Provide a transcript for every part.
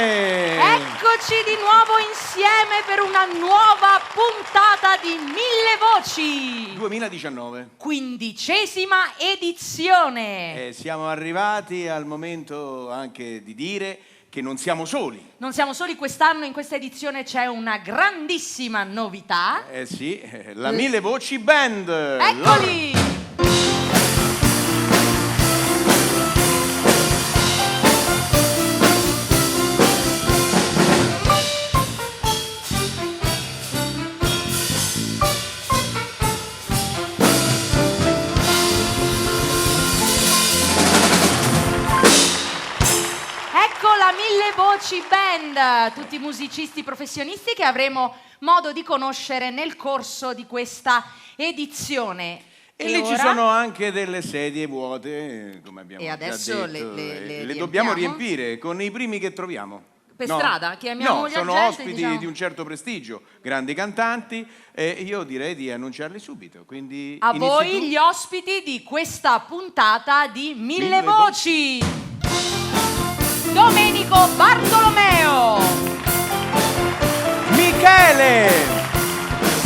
Eccoci di nuovo insieme per una nuova puntata di Mille Voci 2019, 15ª edizione. Siamo arrivati al momento anche di dire che non siamo soli. Non siamo soli, quest'anno in questa edizione c'è una grandissima novità. Sì, la Mille Voci Band. Eccoli! La Mille Voci Band, tutti musicisti professionisti che avremo modo di conoscere nel corso di questa edizione. E lì ci sono anche delle sedie vuote, come abbiamo e adesso già detto, le dobbiamo riempire con i primi che troviamo. Per strada? Chiamiamo gli sono agenti, ospiti diciamo, di un certo prestigio, grandi cantanti, e io direi di annunciarli subito. Quindi a voi tu. gli ospiti di questa puntata di Mille Voci. Domenico Bartolomeo, Michele,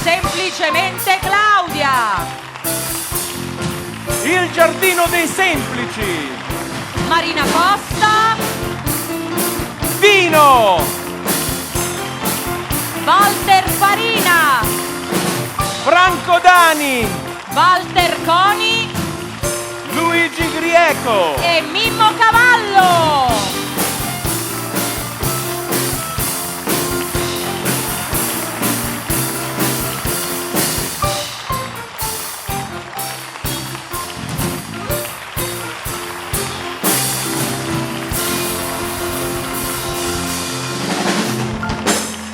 semplicemente Claudia, il Giardino dei Semplici, Marina Costa, Dino, Walter Farina, Franco Dani, Walter Coni, Luigi Grieco e Mimmo Cavallo.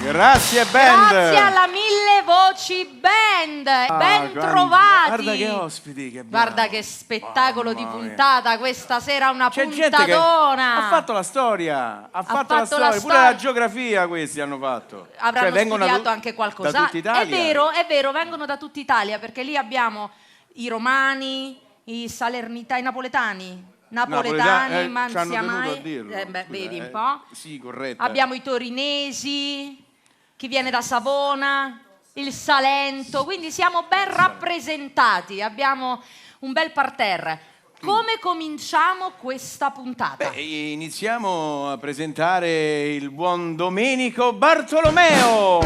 Grazie band. Grazie alla Mille Voci Band. Ben trovati. Guarda che ospiti che abbiamo. Guarda che spettacolo di puntata. Questa sera una C'è gente che puntatona. ha fatto la storia, ha fatto la fatto la storia, pure storia. la geografia questi hanno fatto. Avranno vengono studiato anche qualcosa. da tutta Italia. È vero, vengono da tutta Italia perché lì abbiamo i romani, i salernitani, i napoletani. Ma non sia mai. Vedi un po'. Sì, corretto. Abbiamo i torinesi, chi viene da Savona, il Salento, quindi siamo ben rappresentati, abbiamo un bel parterre. Come cominciamo questa puntata? Iniziamo a presentare il buon Domenico Bartolomeo.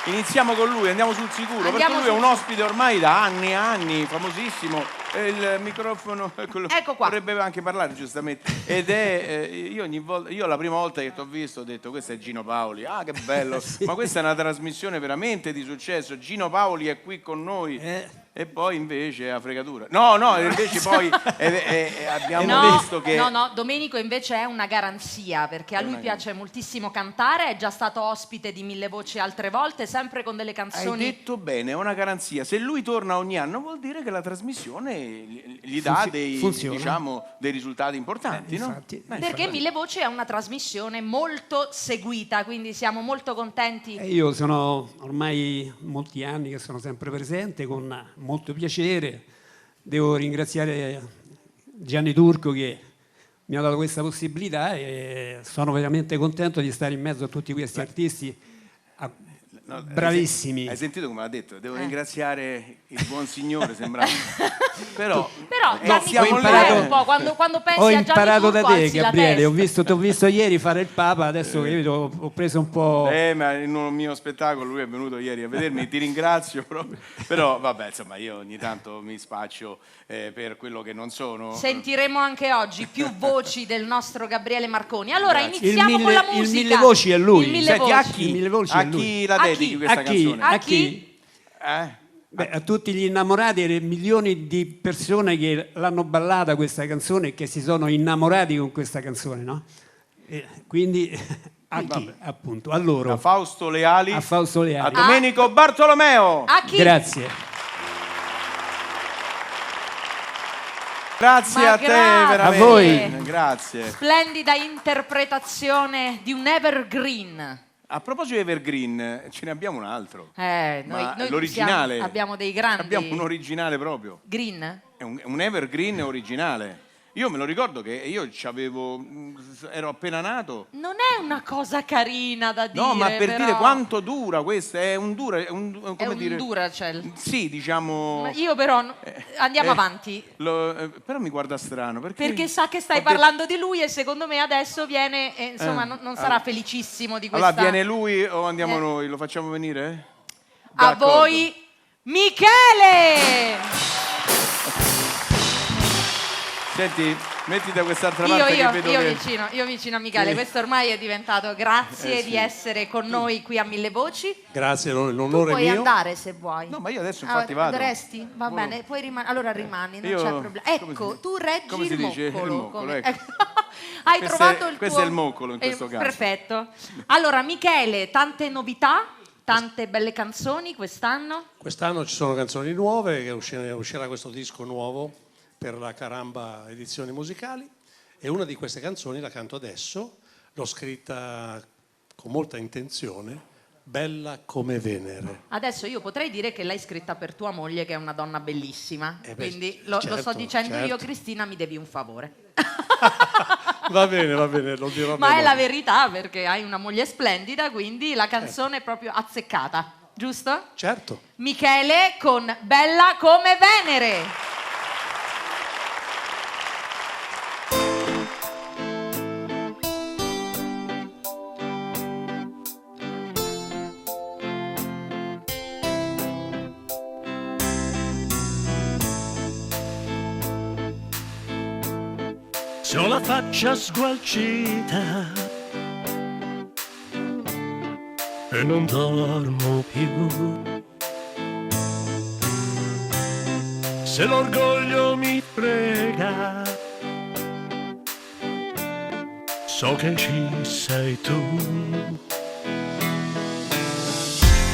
Iniziamo con lui, andiamo sul sicuro, perché lui è un ospite ormai da anni e anni, famosissimo. Il microfono ecco qua. Vorrebbe anche parlare giustamente. Ed è io la prima volta che ti ho visto ho detto questo è Gino Paoli. Ah, che bello! Sì. Ma questa è una trasmissione veramente di successo. Gino Paoli è qui con noi. E poi invece è a fregatura. No, invece poi abbiamo visto che... No, Domenico invece è una garanzia, perché a lui piace moltissimo cantare, è già stato ospite di Mille Voci altre volte, sempre con delle canzoni... Hai detto bene, è una garanzia. Se lui torna ogni anno vuol dire che la trasmissione gli dà dei risultati importanti, no? Perché Mille Voci è una trasmissione molto seguita, quindi siamo molto contenti. Io sono ormai molti anni che sono sempre presente con molto piacere. Devo ringraziare Gianni Turco che mi ha dato questa possibilità e sono veramente contento di stare in mezzo a tutti questi artisti bravissimi. Hai sentito come ha detto? Devo ringraziare il buon signore, sembrava. Però siamo un po' quando pensi ho a Gianni imparato Turco, da te, Gabriele. Ti ho visto ieri fare il Papa, adesso ho preso un po'. Ma in un mio spettacolo lui è venuto ieri a vedermi, ti ringrazio proprio. Però vabbè, insomma, io ogni tanto mi spaccio per quello che non sono. Sentiremo anche oggi più voci del nostro Gabriele Marconi. Allora iniziamo con la musica. Il Mille Voci è lui. Senti, a chi la dedichi questa canzone? A chi? A tutti gli innamorati e milioni di persone che l'hanno ballata questa canzone e che si sono innamorati con questa canzone, no? Quindi a chi? Appunto, a loro. A Fausto Leali. A Domenico Bartolomeo. A chi? Grazie. Grazie a te, veramente. A voi. Grazie. Splendida interpretazione di un evergreen. A proposito di evergreen, ce ne abbiamo un altro. Noi l'originale. abbiamo dei grandi. Abbiamo un originale proprio. Green? È un evergreen originale. Io me lo ricordo che io ero appena nato. Non è una cosa carina da dire. No, ma per però... dire quanto dura questo, è un Duracell. Sì, diciamo. Ma io però andiamo avanti. Però mi guarda strano Perché sa che stai parlando di lui e secondo me adesso viene, insomma, non sarà felicissimo di questa. Allora, viene lui o andiamo noi? Lo facciamo venire? A voi, Michele! Senti, metti da quest'altra parte che vedo io vicino a Michele. Sì. Questo ormai è diventato. Grazie sì. di essere con noi qui a Mille Voci. Grazie, Tu l'onore è puoi mio. andare se vuoi. No, ma io adesso infatti vado. Resti? Va bene, puoi allora rimani, non Io- c'è problema. Ecco, tu reggi come si il dice? Il moccolo. moccolo, ecco. Hai Questo trovato è- il questo tuo... è il moccolo in questo caso. Perfetto. Allora, Michele, tante novità, tante belle canzoni quest'anno. Quest'anno ci sono canzoni nuove, che uscirà questo disco nuovo per la Caramba Edizioni Musicali e una di queste canzoni la canto adesso, l'ho scritta con molta intenzione, Bella come Venere. Adesso io potrei dire che l'hai scritta per tua moglie, che è una donna bellissima. Quindi lo sto certo, dicendo io, certo. Cristina, mi devi un favore. Va bene, lo dirò. Ma è la verità, perché hai una moglie splendida, quindi la canzone è proprio azzeccata, giusto? Certo. Michele con Bella come Venere. Se ho la faccia sgualcita e non dormo più, se l'orgoglio mi frega, so che ci sei tu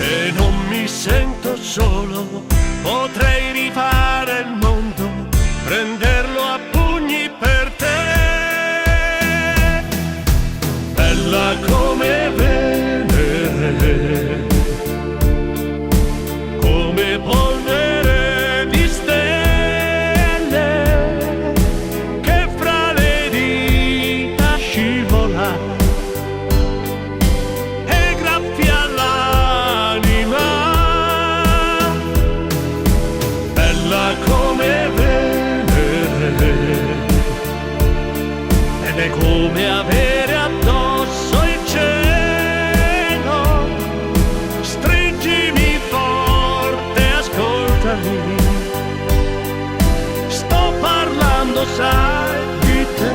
e non mi sento solo, potrei rifare il mondo, prenderlo a pugni per te. Bella come Venere, come polvere di stelle che fra le dita scivola e graffia l'anima. Bella come Venere, ed è come avere addosso il cielo. Stringimi forte, ascoltami, sto parlando, sai, di te.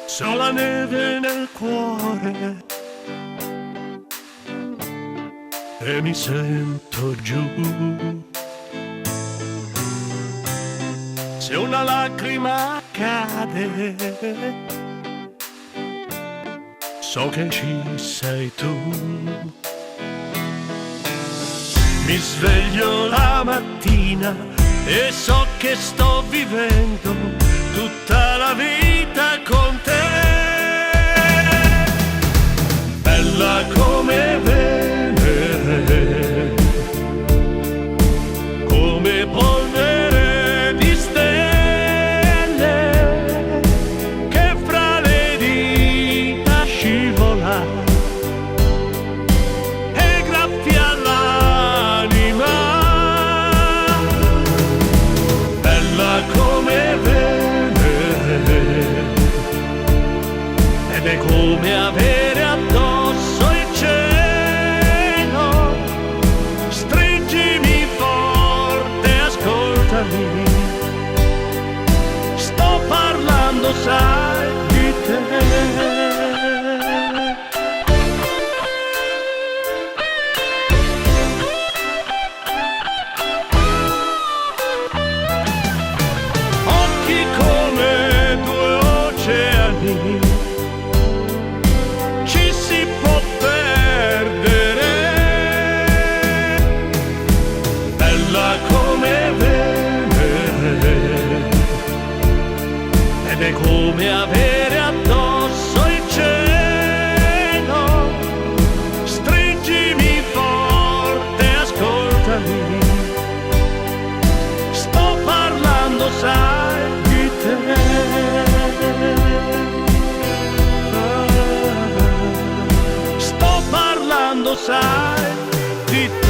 Se ho la neve nel cuore e mi sento giù, se una lacrima cade, so che ci sei tu. Mi sveglio la mattina e so che sto vivendo tutta la vita con te. Bella come Venere, come polvere di stelle che fra le dita scivola e graffia l'anima. Bella come Venere, ed è come avere addosso il cielo. Stringimi forte, ascoltami, sto parlando, sai, di te. Occhi come due oceani, ci si può perdere. Bella come Venere, ed è come avere addosso il cielo. Stringimi forte, ascoltami, sto parlando, sai, di te. Sto parlando, sai, di te.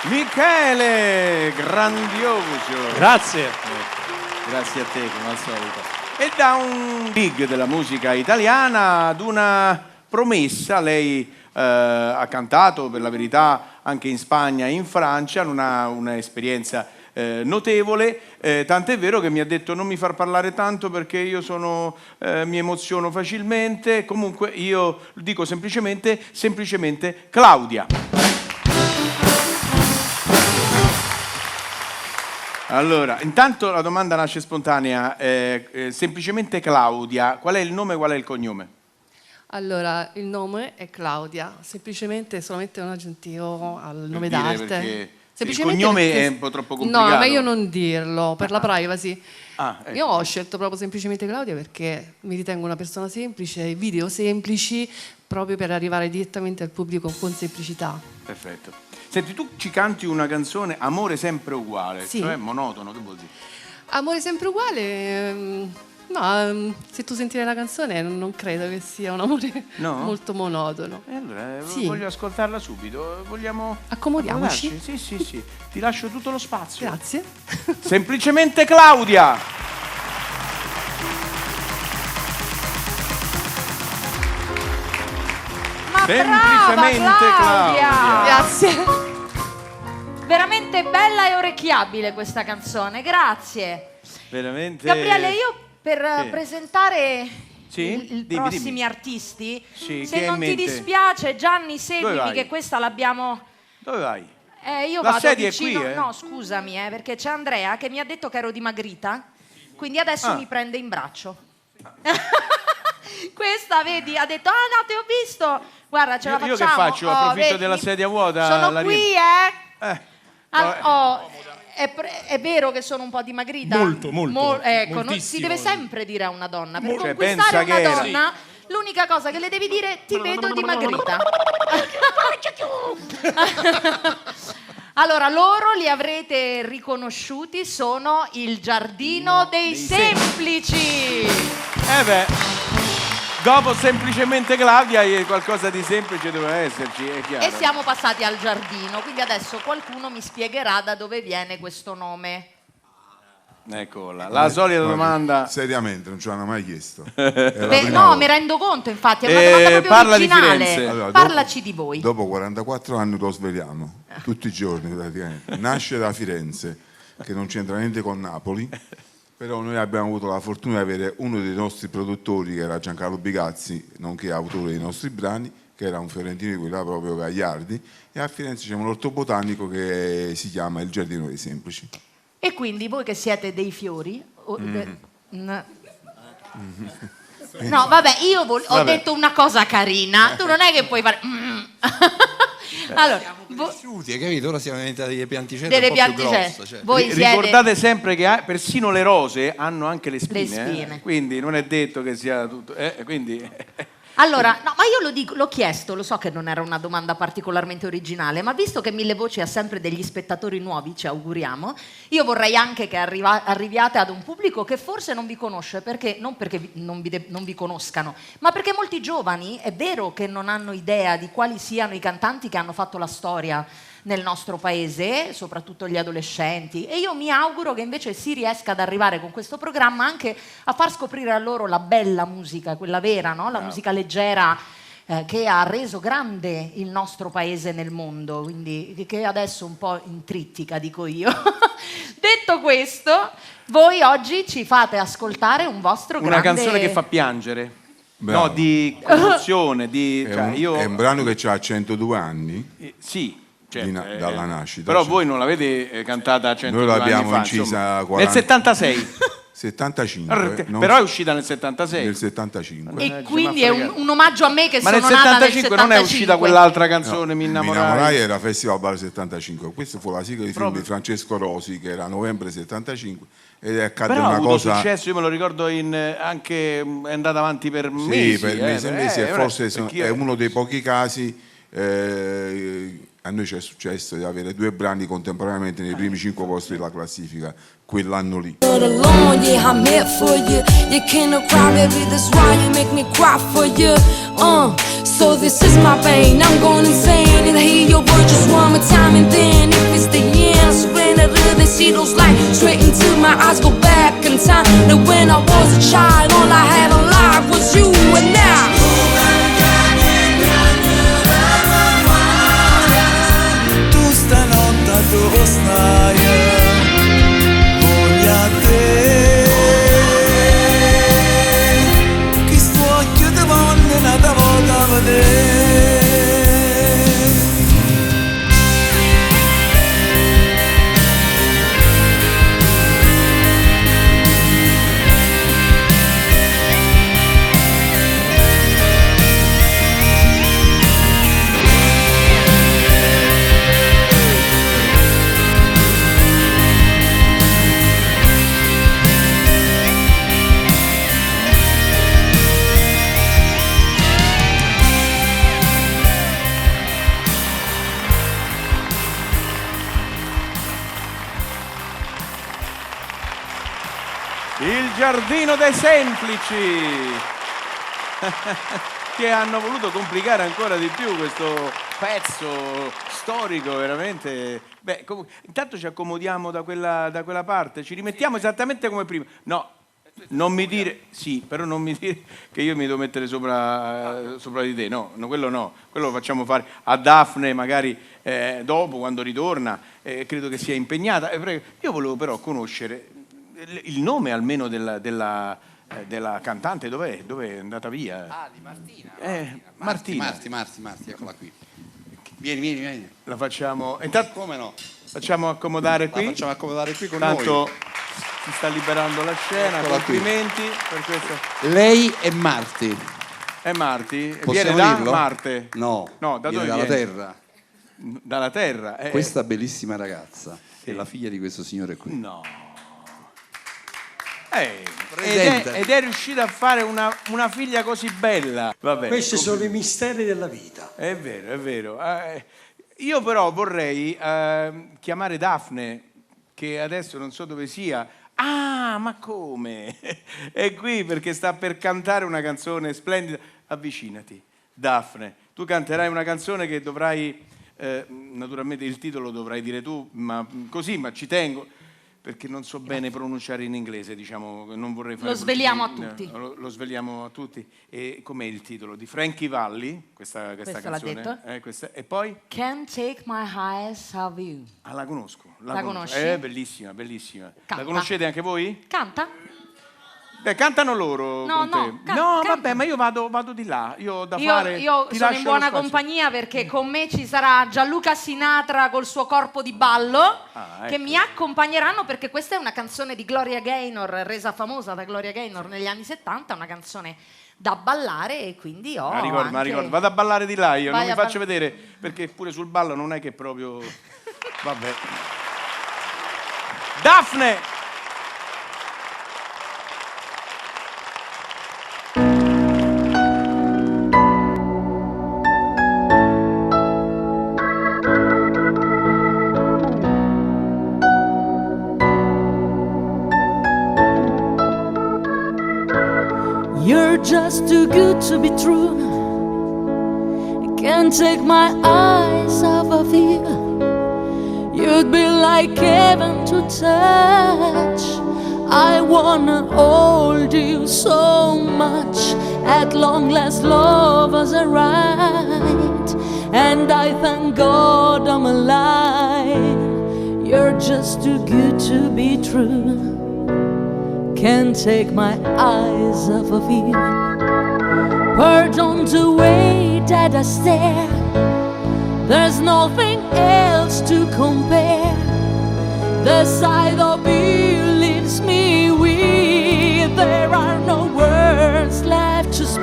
Michele, grandioso. Grazie. Grazie a te, come al solito. E da un big della musica italiana ad una promessa, lei ha cantato per la verità anche in Spagna e in Francia, una esperienza notevole, tant'è vero che mi ha detto non mi far parlare tanto perché io mi emoziono facilmente. Comunque io dico semplicemente Claudia. Allora, intanto la domanda nasce spontanea, semplicemente Claudia, qual è il nome e qual è il cognome? Allora, il nome è Claudia, semplicemente solamente un aggiuntivo al nome dire, d'arte. perché il Semplicemente cognome perché- è un po' troppo complicato. No, è meglio non dirlo, per la privacy. Ecco. Io ho scelto proprio semplicemente Claudia perché mi ritengo una persona semplice, video semplici, proprio per arrivare direttamente al pubblico con semplicità. Perfetto. Senti, tu ci canti una canzone Amore sempre uguale, Sì. cioè monotono, che vuol dire? Amore sempre uguale, no, se tu sentirai la canzone non credo che sia un amore No? molto monotono. E allora Sì. voglio ascoltarla subito, vogliamo... Accomodiamoci. accomodarci? Sì, ti lascio tutto lo spazio. Grazie. Semplicemente Claudia! Ma Semplicemente brava, Claudia. Grazie. Veramente bella e orecchiabile questa canzone, grazie. Veramente... Gabriele, io per Sì. presentare Sì? i Dimmi, prossimi dimmi. artisti, Sì, se chi hai non in ti mente? dispiace, Gianni, Dove seguimi vai? che questa l'abbiamo... Dove vai? Io La vado sedia è vicino... qui, eh? No, scusami, perché c'è Andrea che mi ha detto che ero dimagrita, quindi adesso Ah. mi prende in braccio. Questa, vedi, ha detto, ah no, ti ho visto. Guarda, ce la Io facciamo. che faccio? Approfitto vedi? della sedia vuota? Sono la qui, riempio? È vero che sono un po' dimagrita? Molto, ecco, non si moltissimo. deve sempre dire a una donna. Per Cioè, conquistare pensa una che- donna, l'unica cosa che le devi dire ti vedo dimagrita. Allora, loro li avrete riconosciuti, sono il Giardino dei Semplici. Dopo semplicemente Claudia qualcosa di semplice doveva esserci, è chiaro. E siamo passati al giardino, quindi adesso qualcuno mi spiegherà da dove viene questo nome. Eccola, la solita Guardi, domanda. Seriamente, non ce l'hanno mai chiesto. È la prima No, volta. mi rendo conto, infatti, è una domanda proprio parla di originale. Firenze. Allora, Parlaci di voi. Dopo 44 anni lo sveliamo, tutti i giorni praticamente. Nasce da Firenze, che non c'entra niente con Napoli, però noi abbiamo avuto la fortuna di avere uno dei nostri produttori, che era Giancarlo Bigazzi, nonché autore dei nostri brani, che era un fiorentino di quelli là proprio Gagliardi, e a Firenze c'è un orto botanico che si chiama il Giardino dei Semplici. E quindi voi che siete dei fiori... No, vabbè, io ho Vabbè. detto una cosa carina, tu non è che puoi fare... Allora, Hai capito? Ora siamo diventati delle pianticelle delle un po' più pianticelle. grosse, cioè. Voi siete... Ricordate sempre che persino le rose hanno anche le spine. Le spine. Quindi non è detto che sia tutto. Quindi... Allora, no, ma io lo dico, l'ho chiesto, lo so che non era una domanda particolarmente originale, ma visto che Mille Voci ha sempre degli spettatori nuovi, ci auguriamo, io vorrei anche che arriviate ad un pubblico che forse non vi conosce, perché non perché non vi conoscano, ma perché molti giovani è vero che non hanno idea di quali siano i cantanti che hanno fatto la storia nel nostro paese, soprattutto gli adolescenti, e io mi auguro che invece si riesca ad arrivare con questo programma anche a far scoprire a loro la bella musica, quella vera, no? La musica leggera che ha reso grande il nostro paese nel mondo, quindi che adesso un po' intrittica, dico io. Detto questo, voi oggi ci fate ascoltare un vostro Una grande... canzone che fa piangere. Bravo. No, di commozione, di... È, cioè, io... è un brano che ha 102 anni. Sì. Certo, dalla nascita, però cioè. voi non l'avete cantata a 100 Noi l'abbiamo anni fa, incisa insomma. 40 Nel 76. 75. Però è uscita nel 76. Nel 75. E quindi è un omaggio a me che Ma sono nel nata nel 75 non è uscita quell'altra canzone, Mi innamorai? Era Festival Bar 75. Questa fu la sigla di film di Francesco Rosi, che era novembre 75, ed è accadde Però ha una avuto cosa. successo, io me lo ricordo anche è andata avanti per Sì, mesi. per mesi e mesi, e forse perché è uno dei pochi casi. A noi ci è successo di avere 2 brani contemporaneamente nei primi 5 posti della classifica quell'anno lì. Alone, yeah, I'm here for you. You can't cry, baby, that's why you make me cry for you. So this is my pain, I'm going insane. And I hear your words just one more time, and then if it's the end, I surrender to they see those lights straight into my eyes, go back in time. And when I was a child, all I had alive was you, and now. Dove stai? Voglio a te. Chi sto occhio di voglio una volta a vedere. Il Giardino dei Semplici che hanno voluto complicare ancora di più questo pezzo storico veramente. Beh, intanto ci accomodiamo da quella parte, ci rimettiamo esattamente come prima. No, non mi dire sì, però non mi dire che io mi devo mettere sopra di te. No, quello no, quello lo facciamo fare a Daphne magari dopo, quando ritorna. Credo che sia impegnata. Io volevo però conoscere il nome almeno della cantante. Dov'è è andata via? Di Martina. Marti, eccola qui. Vieni. La facciamo. Intanto Come no? facciamo accomodare qui. La facciamo accomodare qui con Tanto noi. si sta liberando la scena. Eccola qui. Complimenti per questo. Lei è Marti. È Marti? Possiamo Viene da dirlo? Marte? No, da viene dove dalla viene? Terra. Dalla Terra? Questa bellissima ragazza è la figlia di questo signore qui. No. Presente. Ed è riuscita a fare una figlia così bella. Vabbè, Questi sono i misteri della vita. È vero. Io però vorrei chiamare Daphne, che adesso non so dove sia. Ah, ma come? È qui perché sta per cantare una canzone splendida. Avvicinati, Daphne. Tu canterai una canzone che dovrai, naturalmente il titolo dovrai dire tu, ma ci tengo. Perché non so bene pronunciare in inglese, diciamo, non vorrei fare... Lo sveliamo a tutti. Lo sveliamo a tutti. E com'è il titolo? Di Frankie Valli, questa canzone. L'ha detto? Questa. E poi? Can't take my eyes off you. Ah, la conosco. La conosci? Bellissima. Canta. La conoscete anche voi? Canta? Beh, cantano loro con te. Canta. Vabbè, ma io vado di là. Io ho da fare. Io ti sono lascio in buona lo spazio. compagnia perché con me ci sarà Gianluca Sinatra col suo corpo di ballo che ecco. mi accompagneranno, perché questa è una canzone di Gloria Gaynor, resa famosa da Gloria Gaynor negli anni 70, una canzone da ballare, e quindi Ma ricordo, vado a ballare di là io, Vai non mi a faccio vedere, perché pure sul ballo non è che proprio... Vabbè. Daphne! You're just too good to be true. I can't take my eyes off of you. You'd be like heaven to touch. I wanna hold you so much. At long last, love has arrived, and I thank God I'm alive. You're just too good to be true. Can't take my eyes off of you. Pardon the way that I stare. There's nothing else to compare. The sight of you leaves me weak.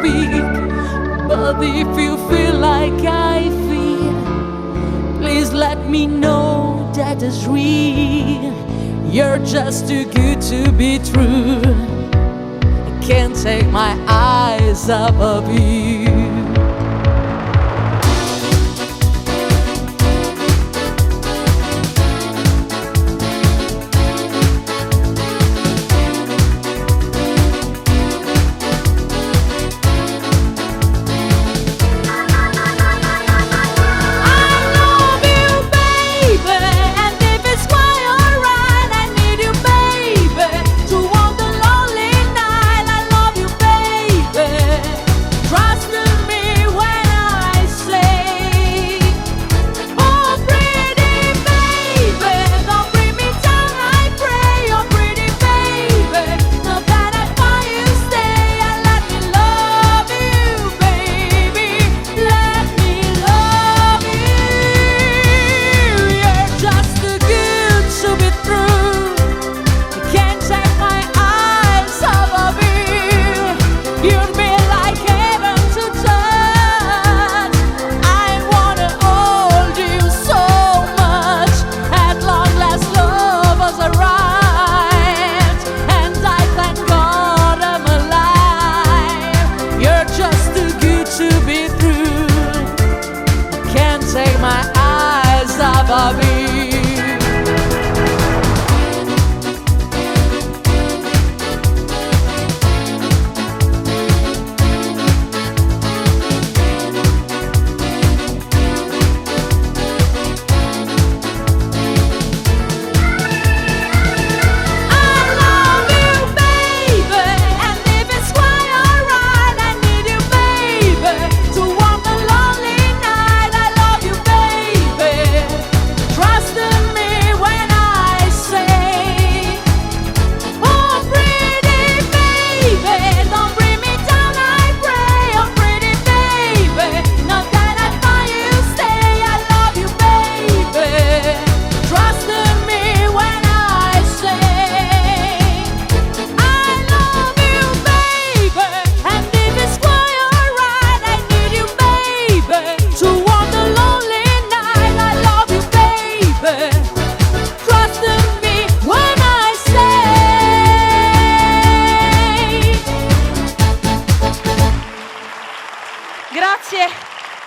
speak. But if you feel like I feel, please let me know that is real. You're just too good to be true. I can't take my eyes off of you.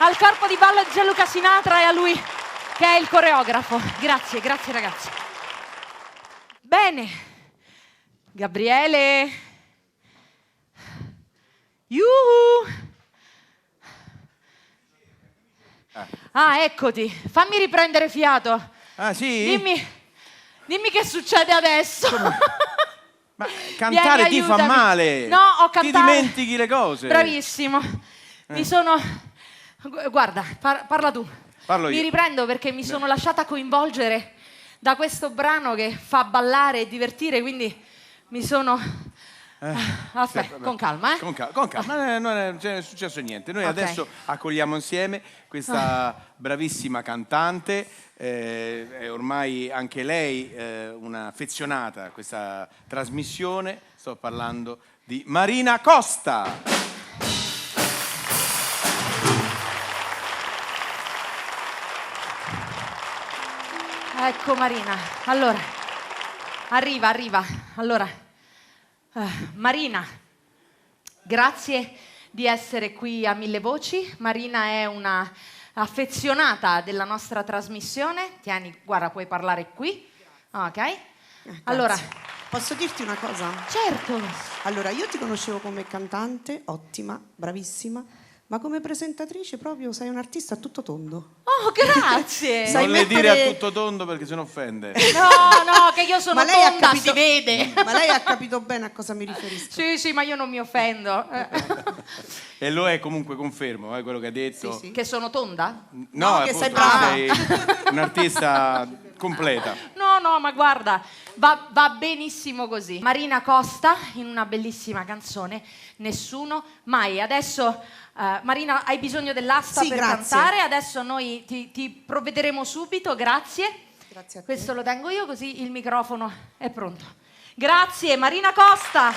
Al corpo di ballo di Gianluca Sinatra e a lui che è il coreografo. Grazie, grazie ragazzi. Bene, Gabriele. Ah, eccoti. Fammi riprendere fiato. Ah, sì? Dimmi che succede adesso. Ma cantare Vieni, ti fa aiutami. male. No, ho cantato. Ti dimentichi le cose. Bravissimo. Mi sono... Guarda, parla tu. Parlo io. Mi riprendo perché mi sono lasciata coinvolgere da questo brano che fa ballare e divertire, quindi mi sono... Aspetta, con calma, eh? Con calma, non è successo niente. Noi adesso accogliamo insieme questa bravissima cantante, è ormai anche lei un'affezionata a questa trasmissione. Sto parlando di Marina Costa. Ecco Marina, allora, arriva. Allora, Marina, grazie di essere qui a Mille Voci. Marina è una affezionata della nostra trasmissione. Tieni, guarda, puoi parlare qui. Ok? Allora, posso dirti una cosa? Certo. Allora, io ti conoscevo come cantante, ottima, bravissima, ma come presentatrice proprio sei un artista a tutto tondo. Oh, grazie. Non le dire a tutto tondo perché se ne offende. No, che io sono tonda, si vede. Ma lei ha capito bene a cosa mi riferisco. Sì, ma io non mi offendo. E lo è, comunque, confermo, quello che ha detto. Sì. Che sono tonda? No, che sei brava. Sei un'artista completa. No, ma guarda, va benissimo così. Marina Costa in una bellissima canzone, Nessuno mai. Adesso Marina, hai bisogno dell'asta per cantare, adesso noi ti provvederemo subito, grazie. Grazie a te. Questo lo tengo io, così il microfono è pronto. Grazie, Marina Costa.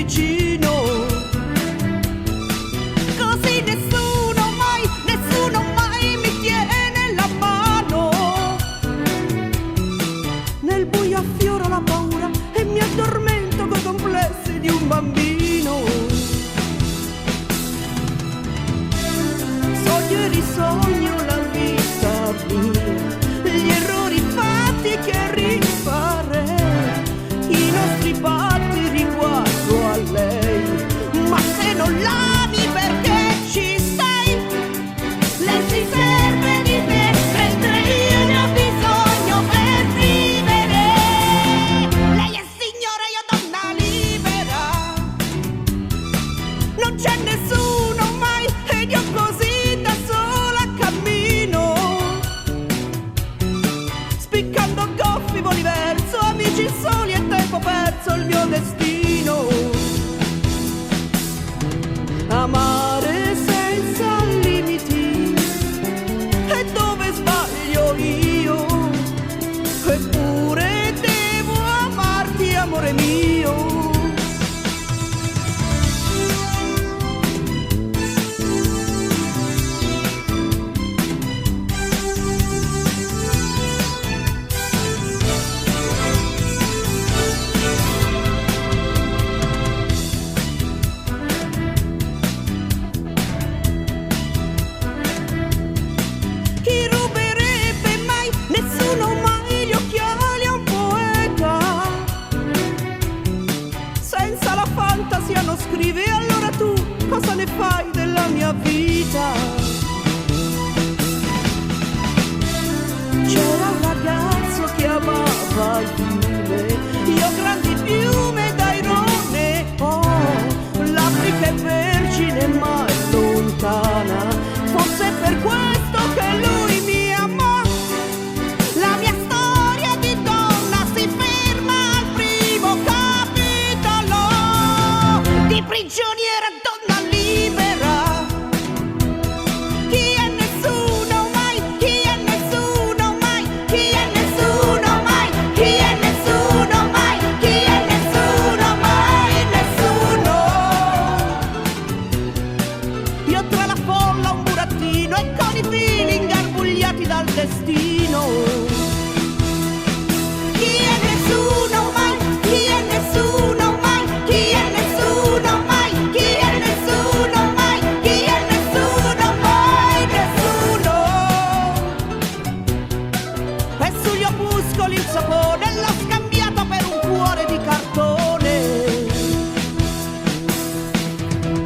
vicino. Così nessuno mai mi tiene la mano. Nel buio affiora la paura e mi addormento coi complessi di un bambino. Sogno e risogno la vita mia, gli errori fatti che rifarei, i nostri patti riguardo a lei. Ma se non l'ami perché ci sei? Lei si serve di te mentre io ne ho bisogno per vivere. Lei è signora, io donna libera. Non c'è nessuno mai ed io così da sola cammino, spiccando goffi voli verso amici soli e tempo perso il mio destino. Amare senza limiti è dove sbaglio io, eppure devo amarti, amore mio. Chi ruberebbe mai, nessuno mai, gli occhiali a un poeta? Senza la fantasia non scrivi, allora tu cosa ne fai della mia vita? C'era un ragazzo che amava il fiume, io grandi piume d'airone. Oh, l'Africa è vergine ma è lontana, forse è per questo che lui mi amò. La mia storia di donna si ferma al primo capitolo, di prigioniera a donna libera. Chi è nessuno mai, chi è nessuno mai, chi è nessuno mai, chi è nessuno mai, chi è nessuno mai, nessuno. Io tra la folla un burattino e con i fili ingarbugliati dal destino. Chi è nessuno mai, chi è nessuno mai, chi è nessuno mai, chi è nessuno mai, chi è nessuno mai, nessuno. E sugli opuscoli il sapone l'ho scambiato per un cuore di cartone.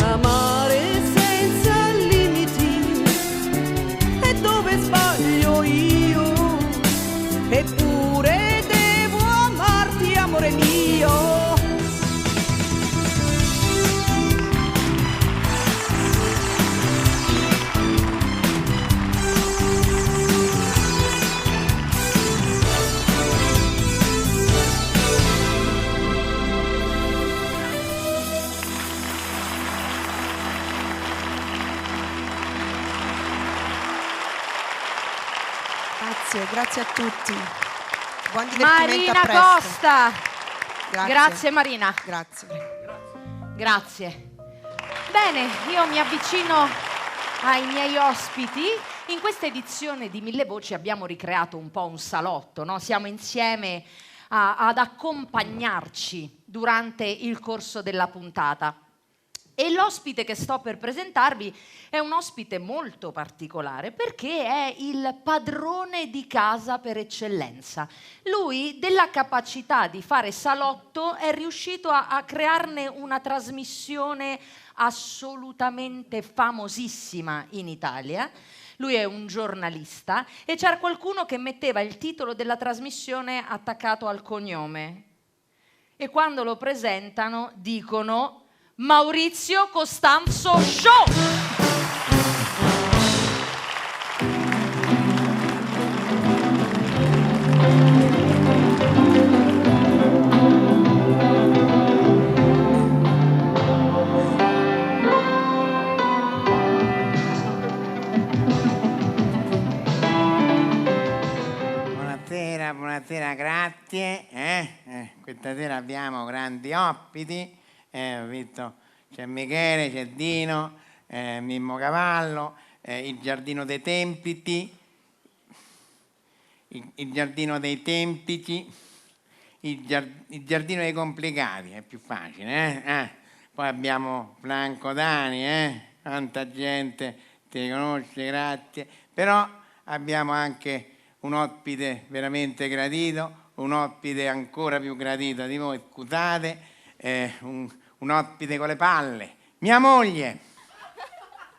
Amare senza limiti è dove sbaglio io, eppure devo amarti, amore mio. Grazie a tutti. Buon divertimento, Marina a presto. Costa. Grazie. Grazie Marina. Grazie. Grazie. Bene, io mi avvicino ai miei ospiti. In questa edizione di Mille Voci abbiamo ricreato un po' un salotto, no? Siamo insieme ad accompagnarci durante il corso della puntata. E l'ospite che sto per presentarvi è un ospite molto particolare perché è il padrone di casa per eccellenza. Lui della capacità di fare salotto è riuscito a crearne una trasmissione assolutamente famosissima in Italia. Lui è un giornalista e c'era qualcuno che metteva il titolo della trasmissione attaccato al cognome. E quando lo presentano dicono Maurizio Costanzo Show! Buonasera, grazie. Questa sera abbiamo grandi ospiti. Vitto, c'è Michele, c'è Dino, Mimmo Cavallo, il Giardino dei Tempiti, il Giardino dei Tempici, il Giardino dei Complicati, è più facile, Poi abbiamo Franco Dani, tanta gente ti conosce, grazie. Però abbiamo anche un ospite veramente gradito, un ospite ancora più gradito di voi, scusate, un ospite con le palle, mia moglie.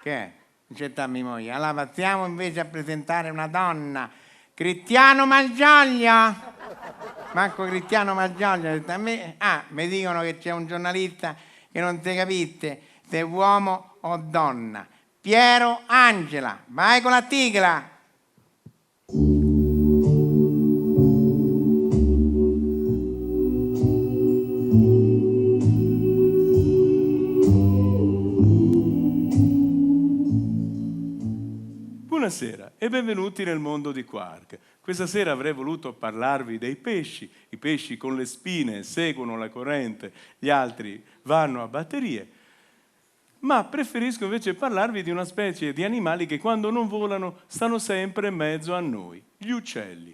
Che è? Non c'è mia moglie. Allora passiamo invece a presentare una donna, Cristiano Malgioglio. Manco Cristiano Malgioglio, a me, mi dicono che c'è un giornalista che non si capisce se è uomo o donna. Piero Angela, vai con la sigla. Buonasera e benvenuti nel mondo di Quark. Questa sera avrei voluto parlarvi dei pesci. I pesci con le spine seguono la corrente, gli altri vanno a batterie. Ma preferisco invece parlarvi di una specie di animali che quando non volano stanno sempre in mezzo a noi, gli uccelli.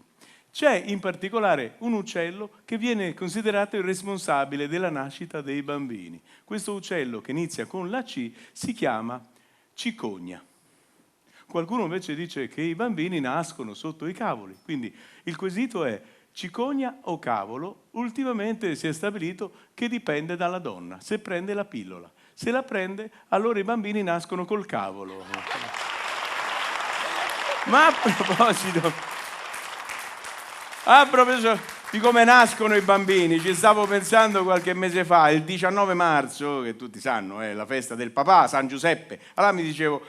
C'è in particolare un uccello che viene considerato il responsabile della nascita dei bambini. Questo uccello, che inizia con la C, si chiama cicogna. Qualcuno invece dice che i bambini nascono sotto i cavoli, quindi il quesito è cicogna o cavolo. Ultimamente si è stabilito che dipende dalla donna, se prende la pillola. Se la prende, allora i bambini nascono col cavolo. Ma a proposito di come nascono i bambini, ci stavo pensando qualche mese fa, il 19 marzo, che tutti sanno, è la festa del papà, San Giuseppe. Allora mi dicevo,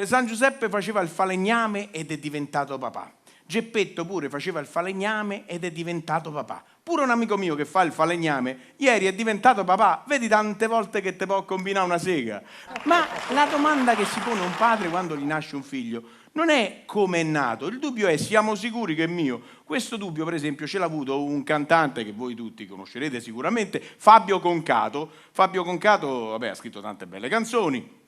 San Giuseppe faceva il falegname ed è diventato papà. Geppetto pure faceva il falegname ed è diventato papà. Pure un amico mio che fa il falegname ieri è diventato papà. Vedi tante volte che te può combinare una sega. Ma la domanda che si pone un padre quando gli nasce un figlio non è come è nato, il dubbio è siamo sicuri che è mio. Questo dubbio per esempio ce l'ha avuto un cantante che voi tutti conoscerete sicuramente, Fabio Concato. Fabio Concato ha scritto tante belle canzoni.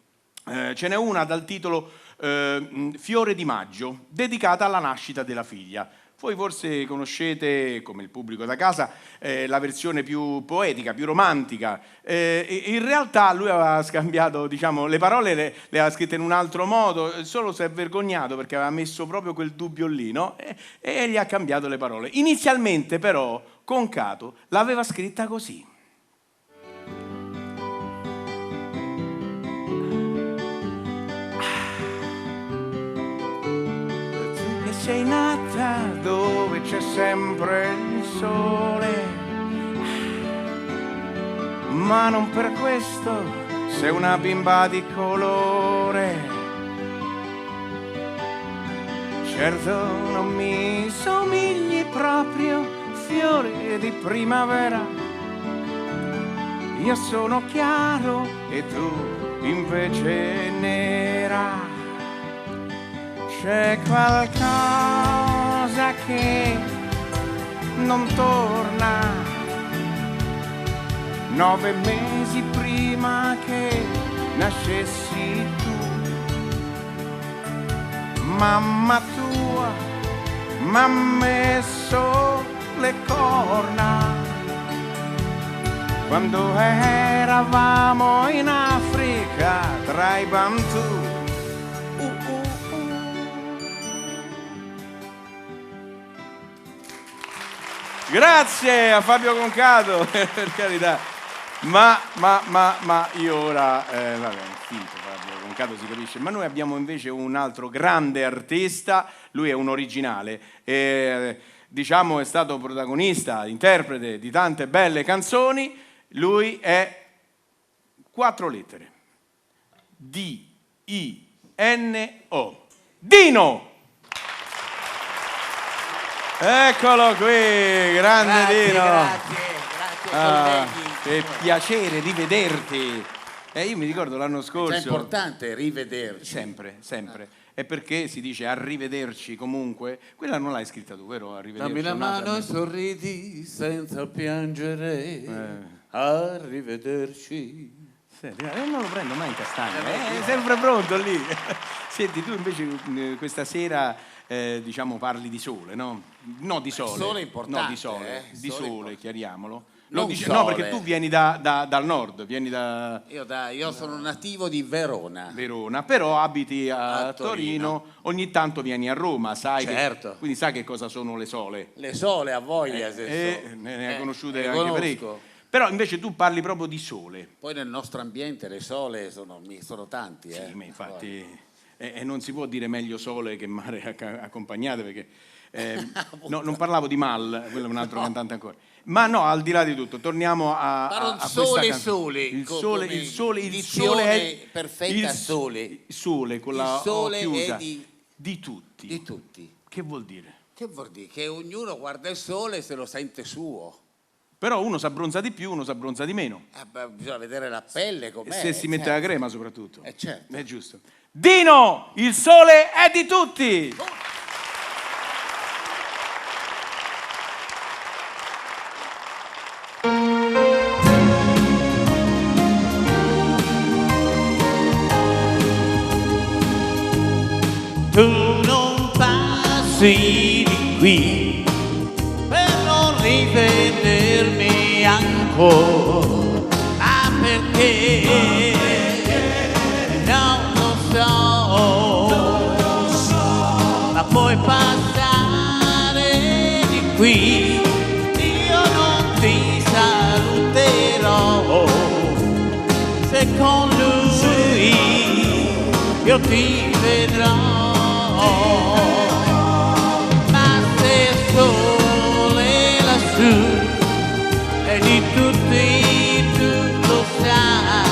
Ce n'è una dal titolo Fiore di maggio, dedicata alla nascita della figlia. Voi forse conoscete, come il pubblico da casa, la versione più poetica, più romantica. In realtà lui aveva scambiato, le parole le aveva scritte in un altro modo, solo si è vergognato perché aveva messo proprio quel dubbio lì, no? E gli ha cambiato le parole. Inizialmente però Concato l'aveva scritta così. Sei nata dove c'è sempre il sole, ma non per questo sei una bimba di colore. Certo non mi somigli proprio, fiore di primavera. Io sono chiaro e tu invece nera. C'è qualcosa che non torna 9 mesi prima che nascessi tu. Mamma tua m'ha messo le corna quando eravamo in Africa tra i Bantu. Grazie a Fabio Concato, per carità. Ma io ora, finito Fabio Concato, si capisce. Ma noi abbiamo invece un altro grande artista, lui è un originale, è stato protagonista, interprete di tante belle canzoni. Lui è 4 lettere. D-I-N-O. Dino! Eccolo qui, grande Dino. Grazie, che piacere rivederti. Io mi ricordo l'anno scorso. È importante rivederci. Sempre. È perché si dice arrivederci comunque. Quella non l'hai scritta tu, vero? Arrivederci. Dammi la mano e sorridi senza piangere. arrivederci. Senti, non lo prendo mai in castagna, è sempre pronto lì. Senti, tu invece questa sera diciamo parli di sole, no? No, di sole. Il sole è importante, no, di sole, di sole è sole, chiariamolo. Non No, perché tu vieni dal nord, vieni da Io sono nativo di Verona. Verona, però abiti a Torino, ogni tanto vieni a Roma, sai? Certo. Quindi sai che cosa sono le sole? Le sole a voglia, ne hai conosciute le anche conosco. parecchie. Però invece tu parli proprio di sole. Poi nel nostro ambiente le sole sono tanti. Sì, ma infatti non si può dire meglio sole che mare accompagnate, perché no, non parlavo di Mal, quello è un altro cantante ancora. Ma no, al di là di tutto, torniamo a sole, questa sole, il sole è perfetta, sole. Il sole con la il sole O chiusa. è di tutti. Di tutti. Che vuol dire? Che vuol dire? Che ognuno guarda il sole e se lo sente suo. Però uno si abbronza di più, uno si abbronza di meno. Bisogna vedere la pelle com'è. Se si mette la crema soprattutto. Certo. È giusto. Dino, il sole è di tutti! Tu non passi di qui per non rivedermi ancora, ma perché non lo so, ma puoi passare di qui, io non ti saluterò, se con lui io ti vedrò. Ma se il sole lassù e di tutti tu lo sai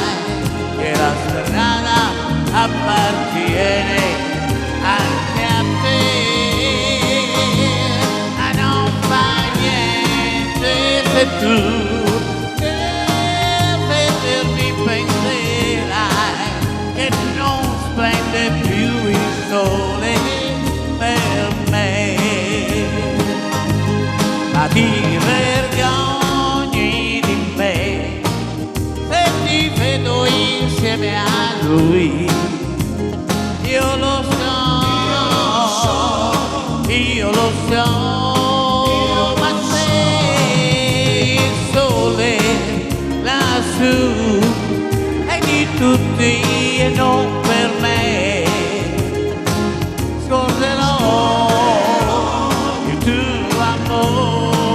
che la strada appartiene anche a te, ma non fa niente se tu per vedermi penserai che non splende più il sole per me, ma ti vergogni di me se ti vedo insieme a lui. Io lo so, ma se il sole lassù è di tutti e non per me, scorderò il tuo amore,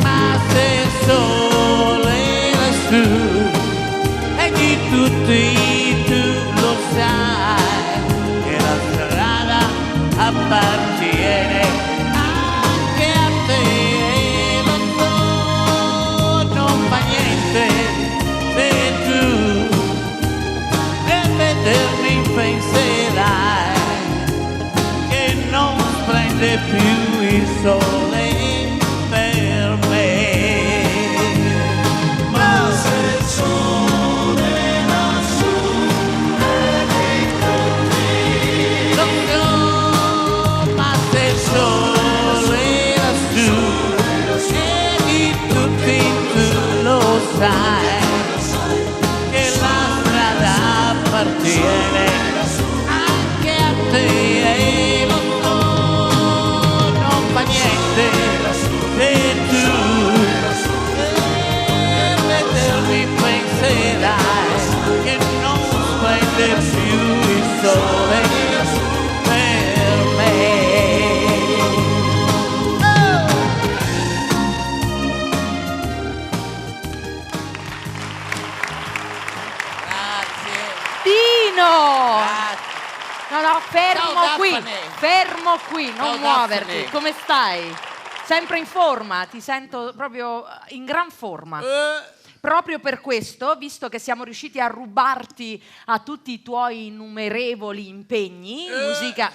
ma se il sole lassù è di tutti tu lo sai che la strada appartiene anche a te, lo so, non fa niente se tu per vedermi penserai che non splende più il sole per me. Ma se il sole lassù è di tutti, lo so, ma se il sole lassù è di tutti tu lo sai che la strada appartiene anche a te, e lo so, non fa niente se tu per vedermi penserai che non splende più il sole per me. Dino! No, fermo Ciao, qui, Daphne. fermo qui, non Ciao, muoverti. Daphne. Come stai? Sempre in forma? Ti sento proprio in gran forma. Proprio per questo, visto che siamo riusciti a rubarti a tutti i tuoi innumerevoli impegni, musica...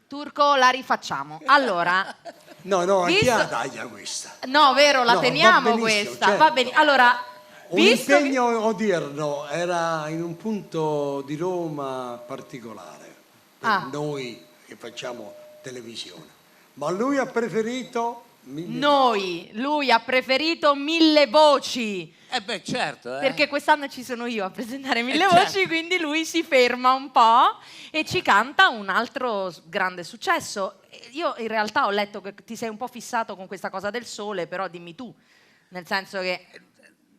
Turco, la rifacciamo. Allora... No, visto- anche taglia questa. No, vero, la No, va teniamo benissimo, questa. certo. Va bene. Allora, Un visto che... impegno odierno era in un punto di Roma particolare per Ah. noi che facciamo televisione, ma lui ha preferito Lui ha preferito 1000 voci. Beh, certo. Perché quest'anno ci sono io a presentare 1000 certo. voci, quindi lui si ferma un po' e ci canta un altro grande successo. Io in realtà ho letto che ti sei un po' fissato con questa cosa del sole, però dimmi tu, nel senso che...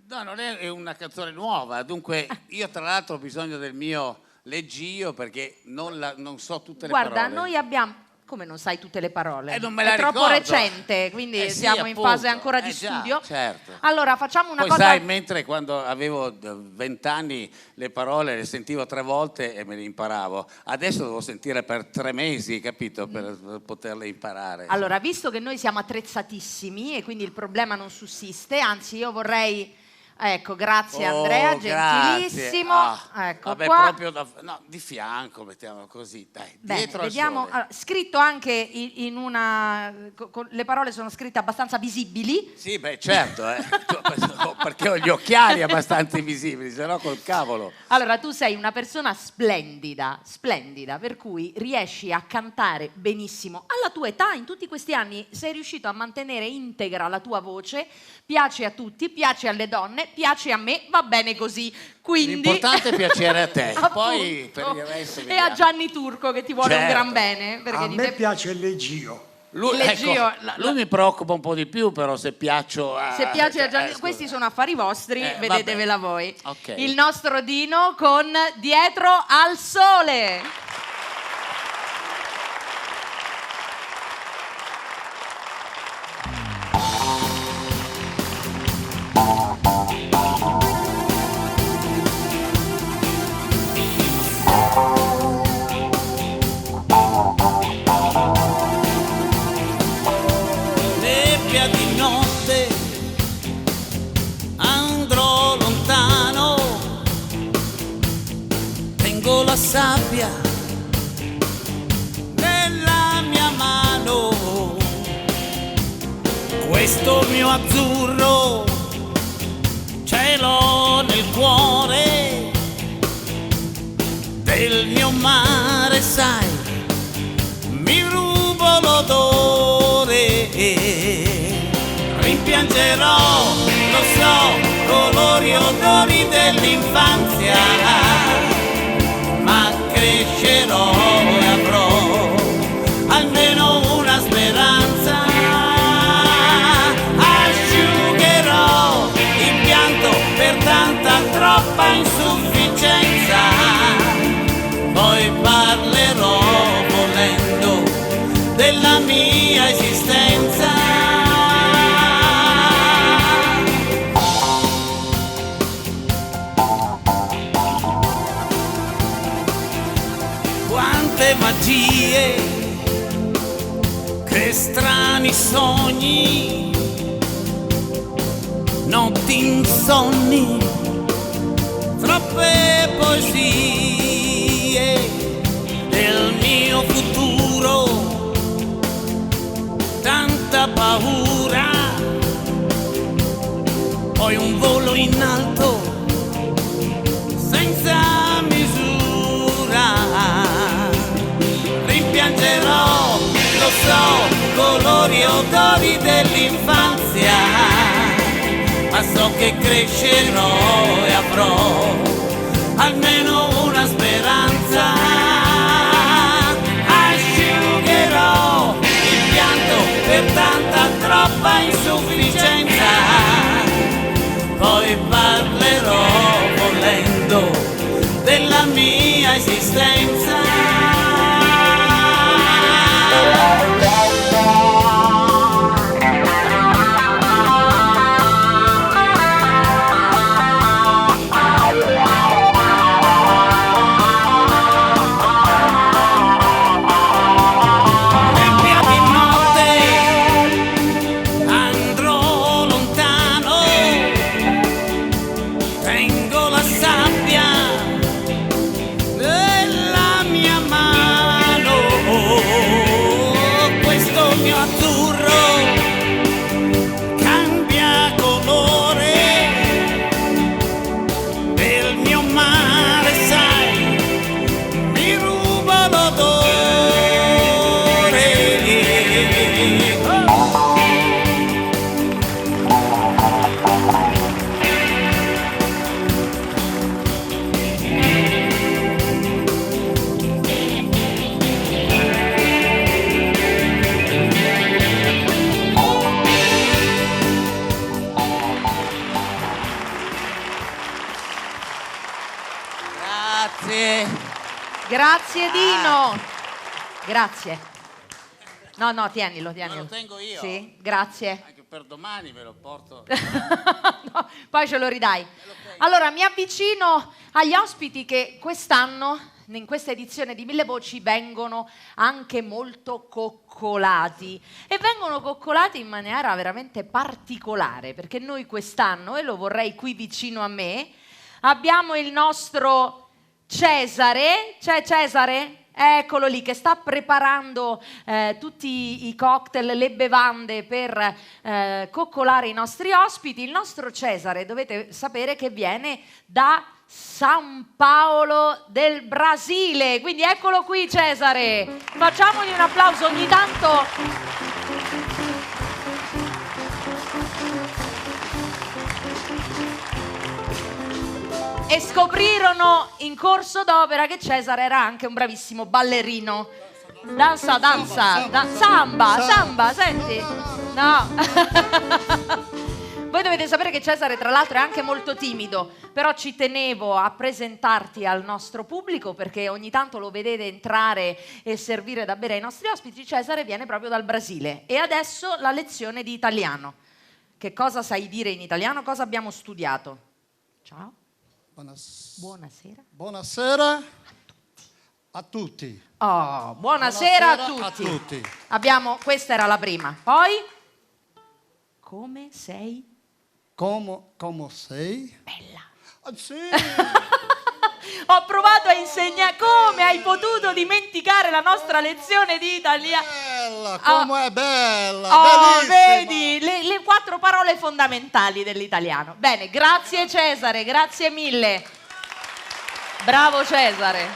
No, non è una canzone nuova, dunque io tra l'altro ho bisogno del mio leggio perché non so tutte le parole. Guarda, noi abbiamo... Come non sai tutte le parole? Non me la è troppo ricordo. recente, quindi Sì, siamo in appunto. fase ancora di Già, studio. certo. Allora facciamo una Poi cosa... sai, mentre quando avevo 20 anni le parole le sentivo 3 volte e me le imparavo. Adesso devo sentire per 3 mesi, capito, per poterle imparare. Allora, visto che noi siamo attrezzatissimi e quindi il problema non sussiste, anzi io vorrei... Ecco, grazie Andrea, gentilissimo. Ecco vabbè, qua. proprio di fianco, mettiamo così, dai, Bene, dietro al vediamo. sole. Allora, scritto anche in una... le parole sono scritte abbastanza visibili. Sì, beh, certo, perché ho gli occhiali abbastanza invisibili, se no col cavolo. Allora, tu sei una persona splendida, per cui riesci a cantare benissimo. Alla tua età, in tutti questi anni, sei riuscito a mantenere integra la tua voce, piace a tutti, piace alle donne, piace a me, va bene così. Quindi... L'importante è piacere a te, poi Appunto. per il resto E vediamo. a Gianni Turco che ti vuole un Certo. gran bene. Perché A di me te... piace il leggio. Lui, Leggio, lui mi preoccupa un po' di più, però se piaccio a... Se piace a Gianni, scusa. questi sono affari vostri, vedetevela voi. Ok. Il nostro Dino con Dietro al sole. Nebbia di notte, andrò lontano, tengo la sabbia nella mia mano, questo mio azzurro ce l'ho nel cuore del mio mare, sai, mi rubo l'odore, rimpiangerò, lo so, colori e odori dell'infanzia, ma crescerò e avrò almeno una speranza, asciugherò il pianto per tanta troppa insufficienza, poi parlerò volendo della mia esistenza. Quante magie, che strani sogni, notti insonni, troppe poesie del mio futuro, tanta paura, poi un volo in alto senza misura, rimpiangerò, lo so, colori e odori dell'infanzia, ma so che crescerò e avrò almeno una speranza, asciugherò il pianto per tanta troppa insufficienza, poi parlerò volendo della mia esistenza. Nebbia di notte, andrò lontano, tengo la sabbia nella Grazie. Grazie Dino. Grazie. No, tienilo. Ma lo tengo io? Sì, grazie. Anche per domani me lo porto. No, poi ce lo ridai. Allora, mi avvicino agli ospiti che quest'anno, in questa edizione di Mille Voci, vengono anche molto coccolati. E vengono coccolati in maniera veramente particolare, perché noi quest'anno, e lo vorrei qui vicino a me, abbiamo il nostro Cesare. C'è Cesare? Eccolo lì, che sta preparando tutti i cocktail, le bevande per coccolare i nostri ospiti. Il nostro Cesare, dovete sapere che viene da San Paolo del Brasile, quindi eccolo qui Cesare, facciamogli un applauso ogni tanto. E scoprirono in corso d'opera che Cesare era anche un bravissimo ballerino. Samba, senti? No. Voi dovete sapere che Cesare tra l'altro è anche molto timido, però ci tenevo a presentarti al nostro pubblico perché ogni tanto lo vedete entrare e servire da bere ai nostri ospiti. Cesare viene proprio dal Brasile e adesso la lezione di italiano. Che cosa sai dire in italiano? Cosa abbiamo studiato? Ciao. Buonasera. Buonasera a tutti. Oh, buonasera a tutti. Questa era la prima. Poi, come sei? Come sei? Bella. Ah, sì. Ho provato a insegnare come hai potuto dimenticare la nostra lezione di italiano. Bella, come è bella, vedi le 4 parole fondamentali dell'italiano. Bene, grazie Cesare, grazie mille. Bravo Cesare.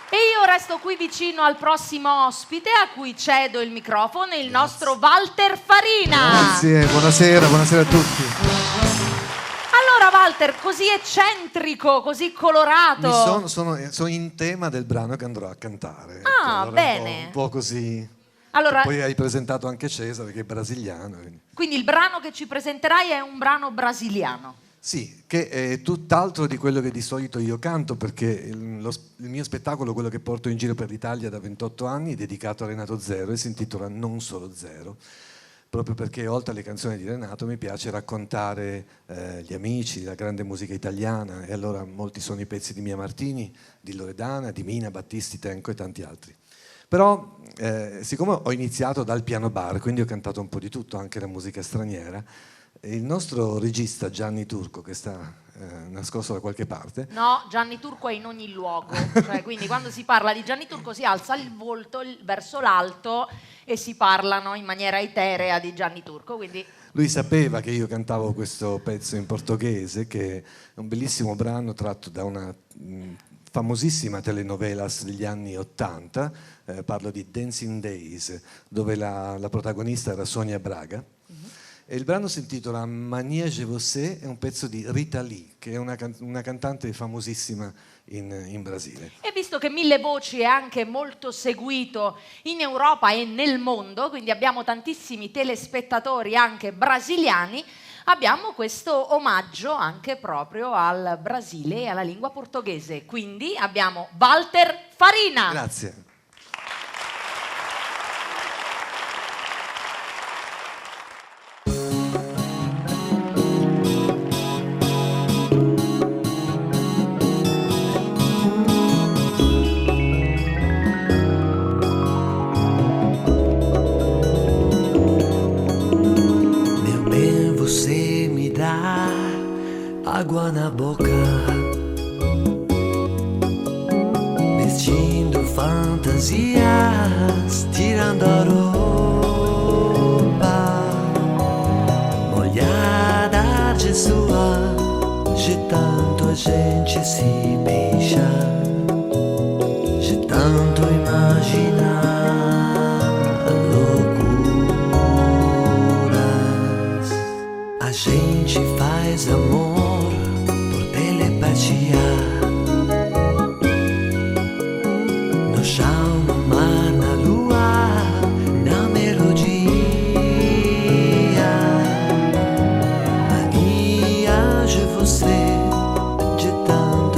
E io resto qui vicino al prossimo ospite a cui cedo il microfono, il nostro Walter Farina. Grazie, buonasera a tutti. Allora Walter, così eccentrico, così colorato. Sono in tema del brano che andrò a cantare. Ah, allora bene. Un po' così. Allora, poi hai presentato anche Cesare che è brasiliano. Quindi il brano che ci presenterai è un brano brasiliano. Sì, che è tutt'altro di quello che di solito io canto, perché il mio spettacolo, quello che porto in giro per l'Italia da 28 anni, è dedicato a Renato Zero e si intitola Non Solo Zero. Proprio perché oltre alle canzoni di Renato mi piace raccontare gli amici, la grande musica italiana, e allora molti sono i pezzi di Mia Martini, di Loredana, di Mina, Battisti, Tenco e tanti altri. Però siccome ho iniziato dal piano bar, quindi ho cantato un po' di tutto, anche la musica straniera, il nostro regista Gianni Turco, che sta nascosto da qualche parte. No, Gianni Turco è in ogni luogo, cioè, quindi quando si parla di Gianni Turco si alza il volto verso l'alto e si parlano in maniera eterea di Gianni Turco, quindi... Lui sapeva che io cantavo questo pezzo in portoghese, che è un bellissimo brano tratto da una famosissima telenovelas degli anni '80, parlo di Dancing Days, dove la protagonista era Sonia Braga. E il brano si intitola Maniege Você, è un pezzo di Rita Lee, che è una cantante famosissima in Brasile. E visto che Mille Voci è anche molto seguito in Europa e nel mondo, quindi abbiamo tantissimi telespettatori anche brasiliani, abbiamo questo omaggio anche proprio al Brasile e alla lingua portoghese. Quindi abbiamo Walter Farina. Grazie. Água na boca, vestindo fantasias, tirando a roupa molhada de suor, de tanto a gente se beijar, de tanto imaginar loucuras. A gente faz amor no chão, no mar, na lua, na melodia. Maniege você de tanto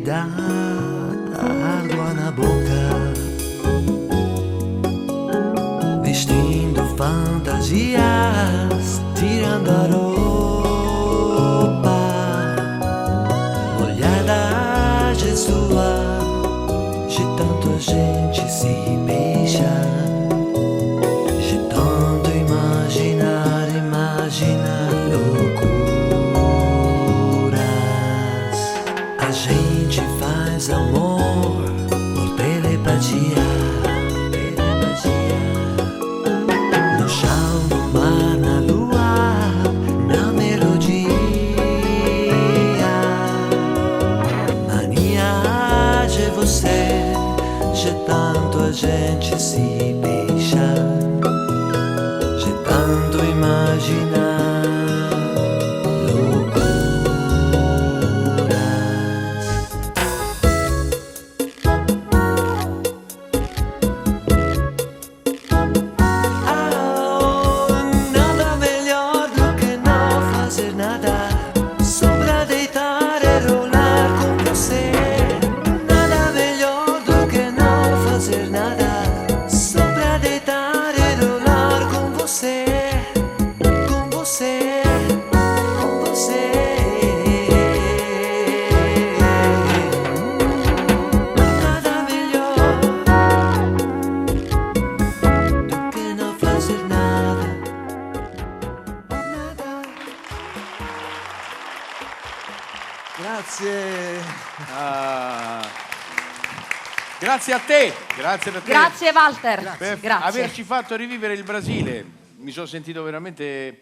dá água na boca, vestindo fantasias, tirando a roupa, olhada de sua, de tanto a gente se beija, de tanto imaginar loucuras. A gente faz amor por telepatia, no chão, no mar, na lua, na melodia. Mania de você, de tanto a gente se beija, de tanto imaginar Grazie a te, grazie per te. Grazie Walter, Per grazie. averci fatto rivivere il Brasile. Mi sono sentito veramente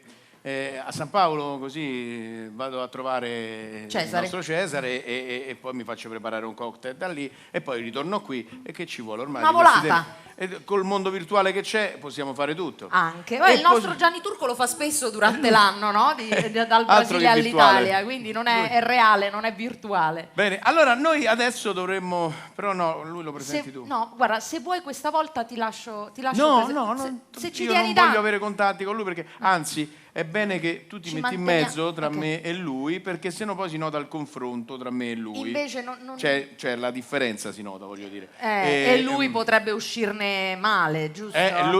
a San Paolo, così vado a trovare Cesare. il nostro Cesare e poi mi faccio preparare un cocktail da lì e poi ritorno qui e che ci vuole ormai? Una di questi volata. tempi. E col mondo virtuale che c'è possiamo fare tutto. Anche. E Il nostro poi- Gianni Turco lo fa spesso durante l'anno, no? Dal Altro Brasile che virtuale. all'Italia, quindi non è reale, non è virtuale. Bene, allora noi adesso dovremmo, però no, lui lo presenti tu. No, guarda, se vuoi questa volta ti lascio No, prese- no, se ci io tieni non tanto. voglio avere contatti con lui perché anzi è bene che tu ti Ci metti in manteniamo- mezzo tra ok. me e lui perché sennò poi si nota il confronto tra me e lui. Invece non- Cioè la differenza si nota, voglio dire. E lui potrebbe uscirne male, giusto?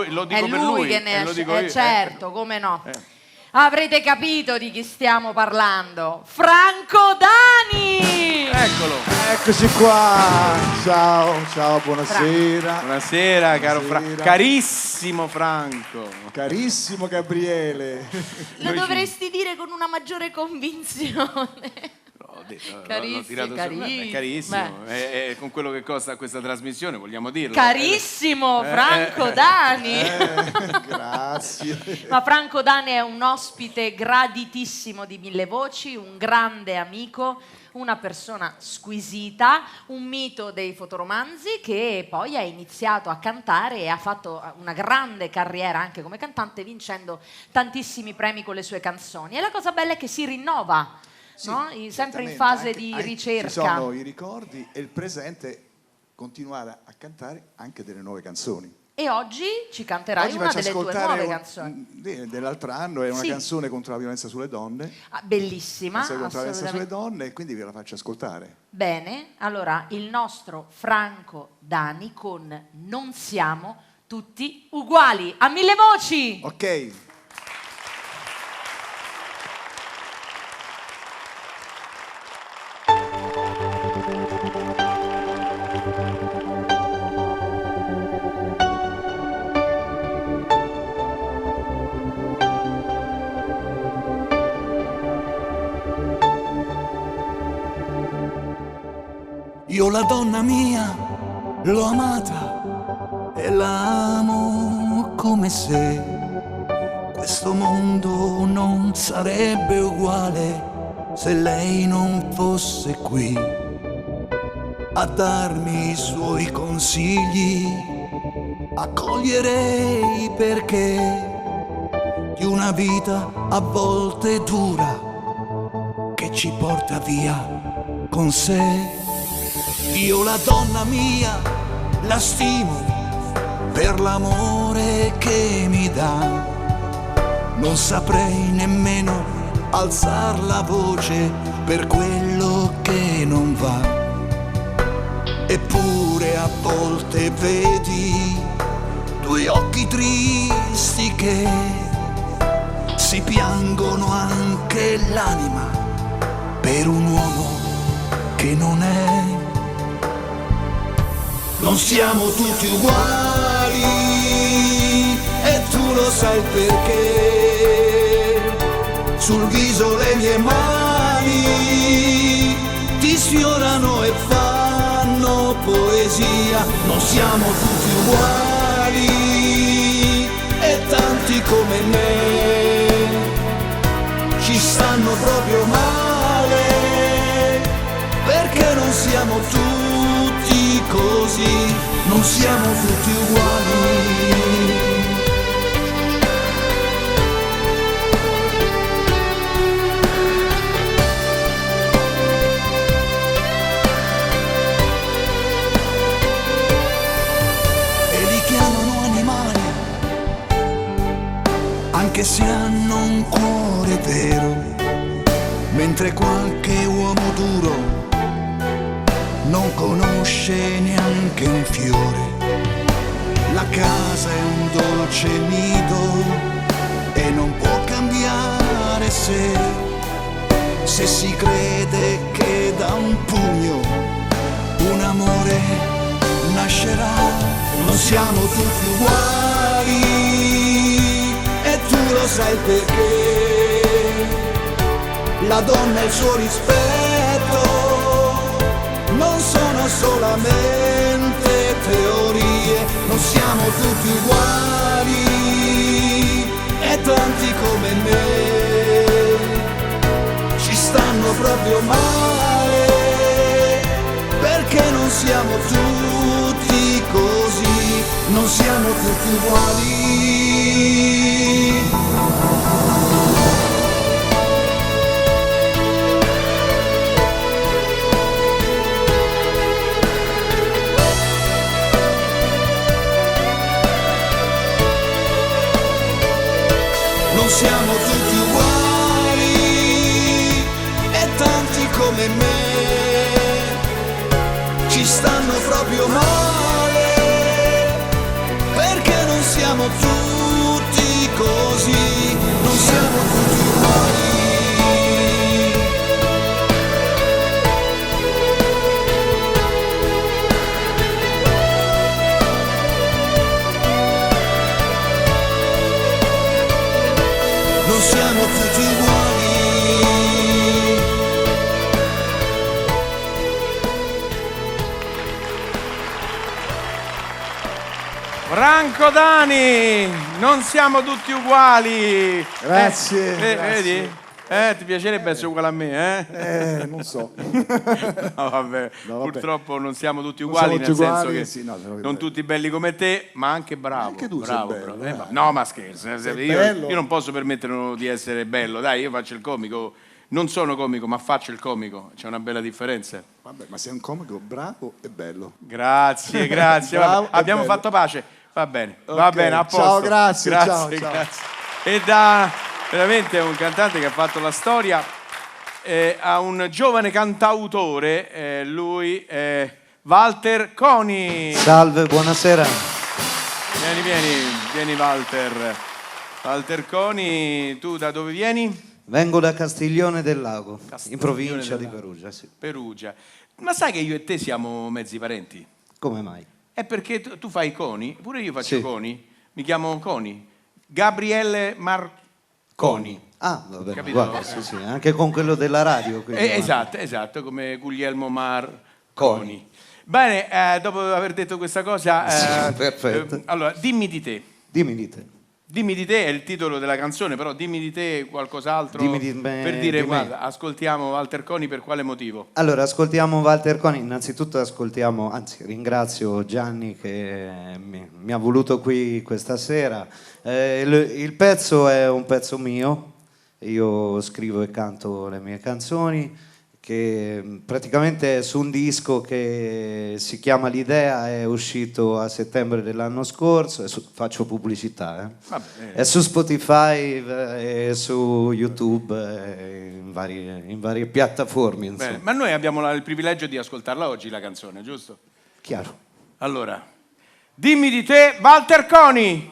lo dico è per lui lui, che ne lo esce. dico io, Certo, come no. Avrete capito di chi stiamo parlando. Franco Dani! Eccolo. Eccoci qua. Ciao, buonasera. Buonasera, caro Buonasera. carissimo Franco. Carissimo Gabriele. Lo dovresti dire con una maggiore convinzione. L'ho detto, Carissimo, l'ho tirato su. carissimo. Carissimo. E con quello che costa questa trasmissione, vogliamo dirlo. Carissimo Franco Dani! Grazie. Ma Franco Dani è un ospite graditissimo di Mille Voci, un grande amico, una persona squisita, un mito dei fotoromanzi che poi ha iniziato a cantare e ha fatto una grande carriera anche come cantante, vincendo tantissimi premi con le sue canzoni. E la cosa bella è che si rinnova, no? Sempre in fase di ricerca. Ci sono i ricordi e il presente, continuare a cantare anche delle nuove canzoni. E oggi ci canterai Oggi una faccio delle tue ascoltare nuove un- canzoni. dell'altro anno, è una Sì. canzone contro la violenza sulle donne. Bellissima, Canzone contro la violenza sulle assolutamente. donne, e quindi ve la faccio ascoltare. Bene, allora il nostro Franco Dani con Non siamo tutti uguali. A Mille Voci! Ok. Io la donna mia l'ho amata e la amo come se questo mondo non sarebbe uguale se lei non fosse qui a darmi i suoi consigli. Accoglierei perché di una vita a volte dura che ci porta via con sé. Io la donna mia la stimo per l'amore che mi dà. Non saprei nemmeno alzar la voce per quello che non va. eppure a volte vedi due occhi tristi che si piangono anche l'anima per un uomo che non è. Non siamo tutti uguali e tu lo sai perché. Sul viso le mie mani ti sfiorano e fanno poesia. Non siamo tutti uguali e tanti come me ci stanno proprio male, perché non siamo tutti così, non siamo tutti uguali. Anche se hanno un cuore vero, mentre qualche uomo duro non conosce neanche un fiore. La casa è un dolce nido e non può cambiare se si crede che da un pugno un amore nascerà. Non siamo tutti uguali e tu lo sai perché. La donna e il suo rispetto non sono solamente teorie. Non siamo tutti uguali e tanti come me ci stanno proprio male, perché non siamo tutti così, non siamo tutti uguali. Non siamo tutti uguali e tanti come me ci stanno proprio male, perché non siamo tutti così, non siamo tutti uguali. Non siamo tutti uguali. Franco Dani, non siamo tutti uguali. Grazie, grazie. Vedi? Ti piacerebbe essere uguale a me, eh? Non so. No, vabbè. No, vabbè. Purtroppo non siamo tutti Non uguali, siamo nel tutti senso uguali, che sì, no, non tutti belli come te, ma anche bravo. Anche tu bravo, sei bello, bravo. No, ma scherzo. Sei Io bello. non posso permettere di essere bello. Dai, io faccio il comico. Non sono comico, ma faccio il comico. C'è una bella differenza. Vabbè, ma sei un comico bravo e bello. Grazie, grazie. Bravo Vabbè, abbiamo e bello. fatto pace. Va bene, Ok, va bene, a posto. ciao, grazie, grazie, ciao. grazie. E da veramente un cantante che ha fatto la storia a un giovane cantautore, lui è Walter Coni. Salve, buonasera. Vieni Walter. Walter Coni, tu da dove vieni? Vengo da Castiglione del Lago, in provincia di del Lago. Perugia. Sì. Perugia. Ma sai che io e te siamo mezzi parenti? Come mai? È perché tu fai Coni, pure io faccio Sì. Coni, mi chiamo Coni. Gabriele Marconi. Ah, vabbè, Capito? guarda, sì, sì, anche con quello della radio. quindi, Esatto, come Guglielmo Marconi. Bene, dopo aver detto questa cosa, Sì, perfetto. Allora, dimmi di te. Dimmi di te. Dimmi di te è il titolo della canzone, però dimmi di te qualcos'altro Dimmi di me- per dire, di me. guarda, ascoltiamo Walter Coni per quale motivo? Allora, ascoltiamo Walter Coni. Innanzitutto ascoltiamo, anzi ringrazio Gianni che mi ha voluto qui questa sera. Il pezzo è un pezzo mio, io scrivo e canto le mie canzoni, che praticamente è su un disco che si chiama L'Idea, è uscito a settembre dell'anno scorso, faccio pubblicità, è su Spotify e su YouTube, in varie piattaforme. Bene, ma noi abbiamo il privilegio di ascoltarla oggi la canzone, giusto? Chiaro. Allora, dimmi di te, Walter Coni.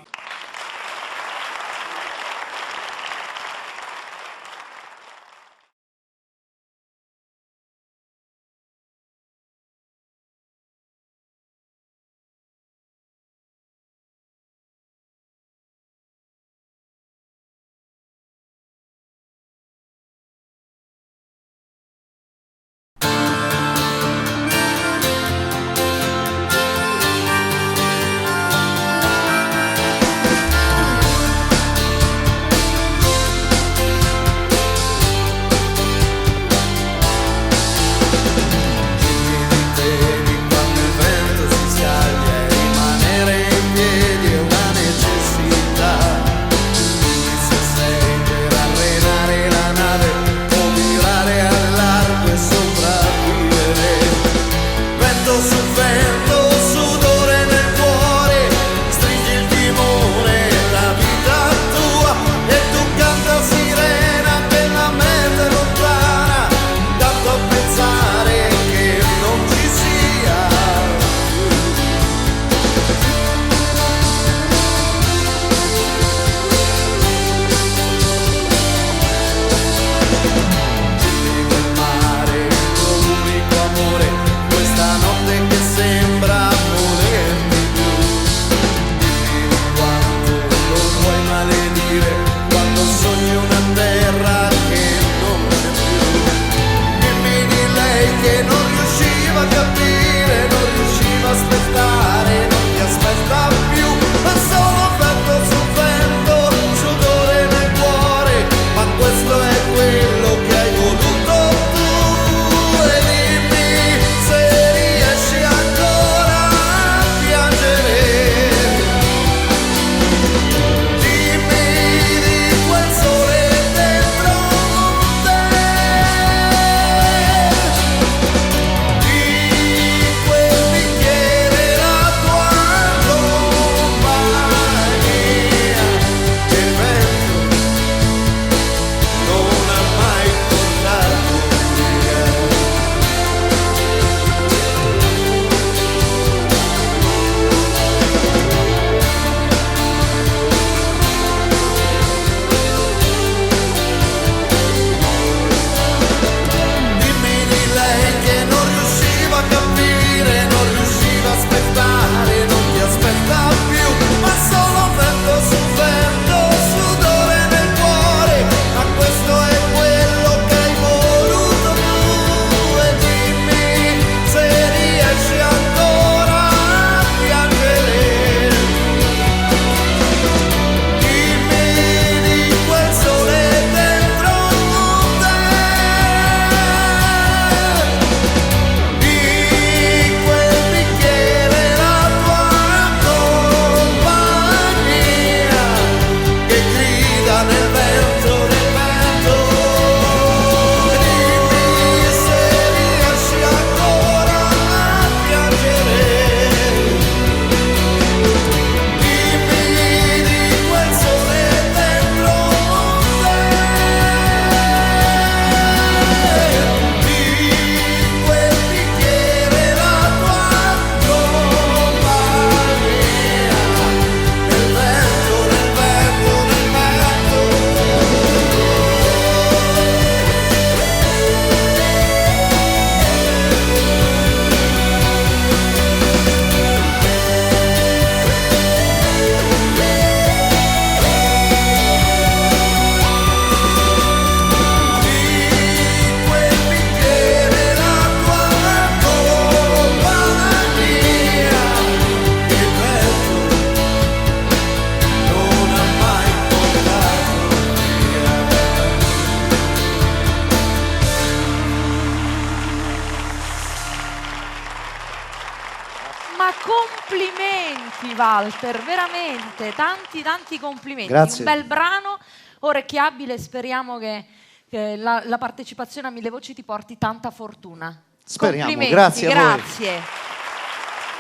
Complimenti Walter, veramente, tanti complimenti. Grazie. Un bel brano, orecchiabile, speriamo che la partecipazione a Mille Voci ti porti tanta fortuna. Speriamo, Complimenti, grazie a voi. grazie.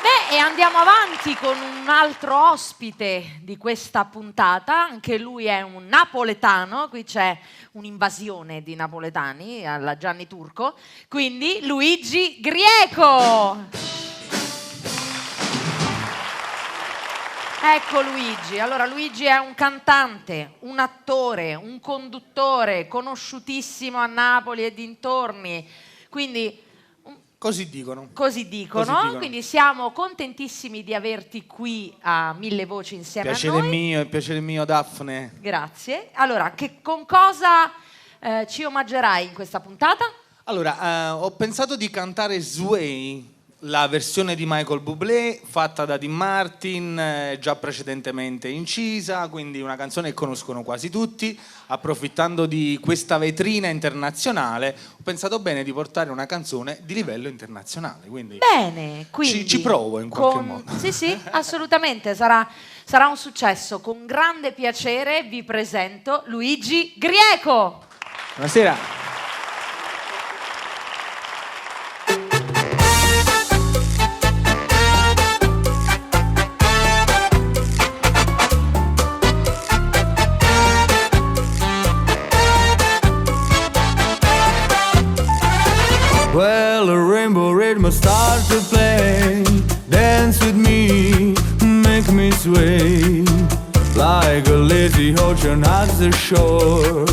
Beh, e andiamo avanti con un altro ospite di questa puntata, anche lui è un napoletano, qui c'è un'invasione di napoletani alla Gianni Turco, quindi Luigi Grieco. Ecco Luigi, allora Luigi è un cantante, un attore, un conduttore, conosciutissimo a Napoli e dintorni, quindi... Così dicono. Così dicono, quindi siamo contentissimi di averti qui a Mille Voci insieme a noi. È piacere mio, Daphne. Grazie. Allora, con cosa ci omaggerai in questa puntata? Allora, ho pensato di cantare Sway, la versione di Michael Bublé fatta da Dean Martin, già precedentemente incisa, quindi una canzone che conoscono quasi tutti. Approfittando di questa vetrina internazionale, ho pensato bene di portare una canzone di livello internazionale. Quindi Bene, quindi ci provo in qualche modo. Sì, assolutamente, sarà un successo. Con grande piacere vi presento Luigi Grieco. Buonasera. Well, a rainbow rhythm starts to play. Dance with me, make me sway. Like a lazy ocean at the shore.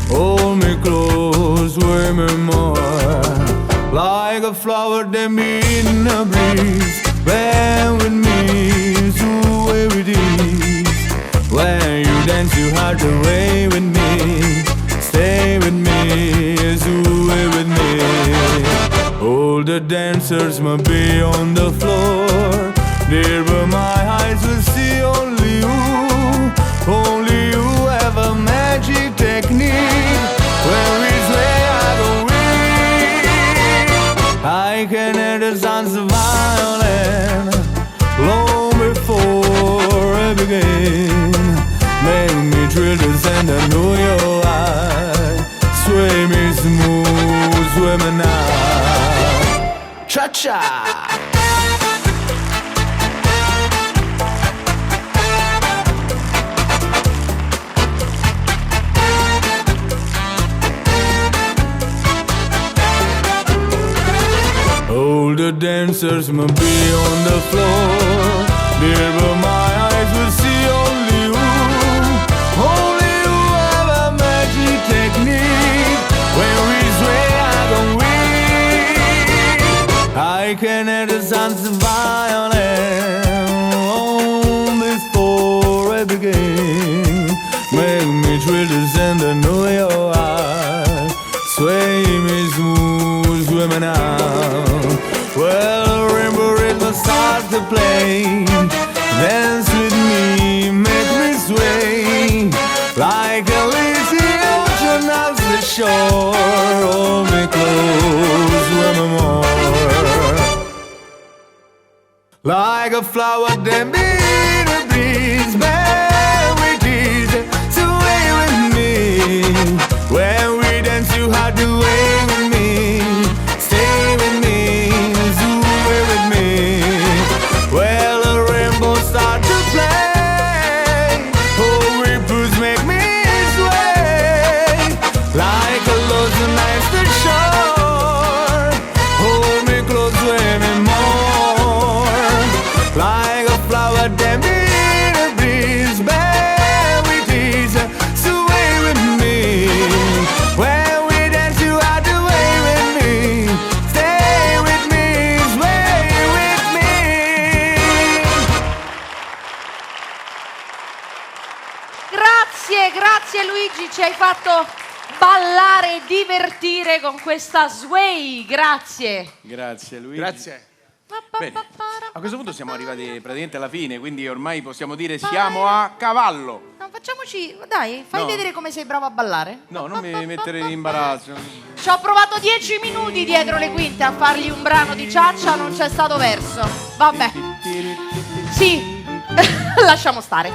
Hold me close, sway me more. Like a flower that me in a breeze. Bend with me, sway with ease. When you dance, you have to way with me. Stay with me, sway with me. All the dancers must be on the floor. There where my eyes will see only you. Only you have a magic technique. When we sway, I go weak. I can hear the sounds of violin long before I begin. Make me thrill to send a New York eye. Sway me smooth, sway me now. Cha-cha! All the dancers must be on the floor. There where my eyes will see only you. Only you have a magic technique. When we sway, I go weak. I can hear the sounds of violin long before I begin. Make me thrill to send a New York eye. Sway me smooth, sway me now. Well, rainbow rhythm starts to play. Dance with me, make me sway. Like a lazy ocean off the shore. Hold me close, sway me more. Like a flower that beat a breeze. Man, we tease, sway with me. When we dance, you have to wait with me. Stay with me, sway with me. Well, a rainbow start to play. Oh, ripples make me sway. Like a lost knife to shore. Hold me close, sway me more. Like a flower that beat a breeze. Bear with ease, sway with me. When we dance, you have to wait with me. Stay with me, sway with me. Grazie Luigi, ci hai fatto ballare e divertire con questa Sway, grazie. Grazie Luigi. Grazie. Bene, a questo punto siamo arrivati praticamente alla fine, quindi ormai possiamo dire siamo a cavallo. No, facciamoci, dai, fai No. vedere come sei bravo a ballare. No, non mi mettere in imbarazzo. Ci ho provato 10 minuti dietro le quinte a fargli un brano di ciaccia, non c'è stato verso. Vabbè. Sì, lasciamo stare.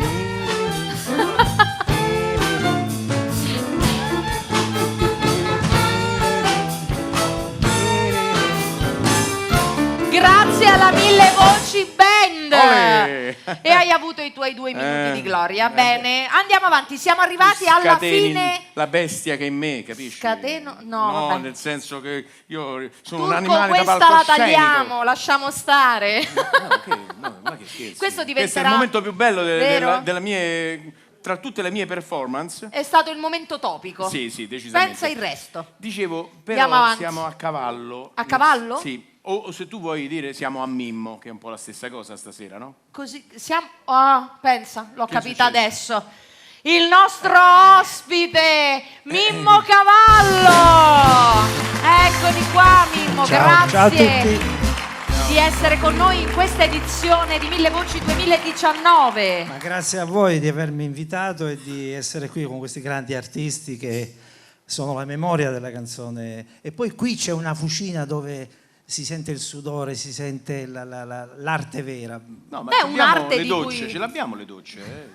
Grazie alla Mille Voci Band. Olè. E hai avuto i tuoi 2 minuti di gloria. Bene, andiamo avanti. Siamo arrivati alla fine. La bestia che è in me, capisci? Scateno? No, No, vabbè. nel senso che io sono un Turco, animale da questa la palcoscenico. tagliamo, lasciamo stare. Ma che scherzi. Questo Questo è diventerà. il momento più bello Vero? della mie, tra tutte le mie performance. È stato il momento topico. Sì, decisamente. Pensa il resto. Dicevo, Andiamo però avanti. siamo a cavallo. A cavallo? Sì. O se tu vuoi dire siamo a Mimmo, che è un po' la stessa cosa stasera, no? Così siamo. Oh, pensa, l'ho Che è capita successo? adesso. Il nostro ospite, Mimmo Cavallo. Eccoli qua, Mimmo, Ciao, grazie ciao a tutti. di essere con noi in questa edizione di Mille Voci 2019. Ma grazie a voi di avermi invitato e di essere qui con questi grandi artisti che sono la memoria della canzone. E poi qui c'è una fucina dove si sente il sudore, si sente l'arte vera. No, ma Beh, abbiamo un'arte le di docce, cui- ce l'abbiamo le docce.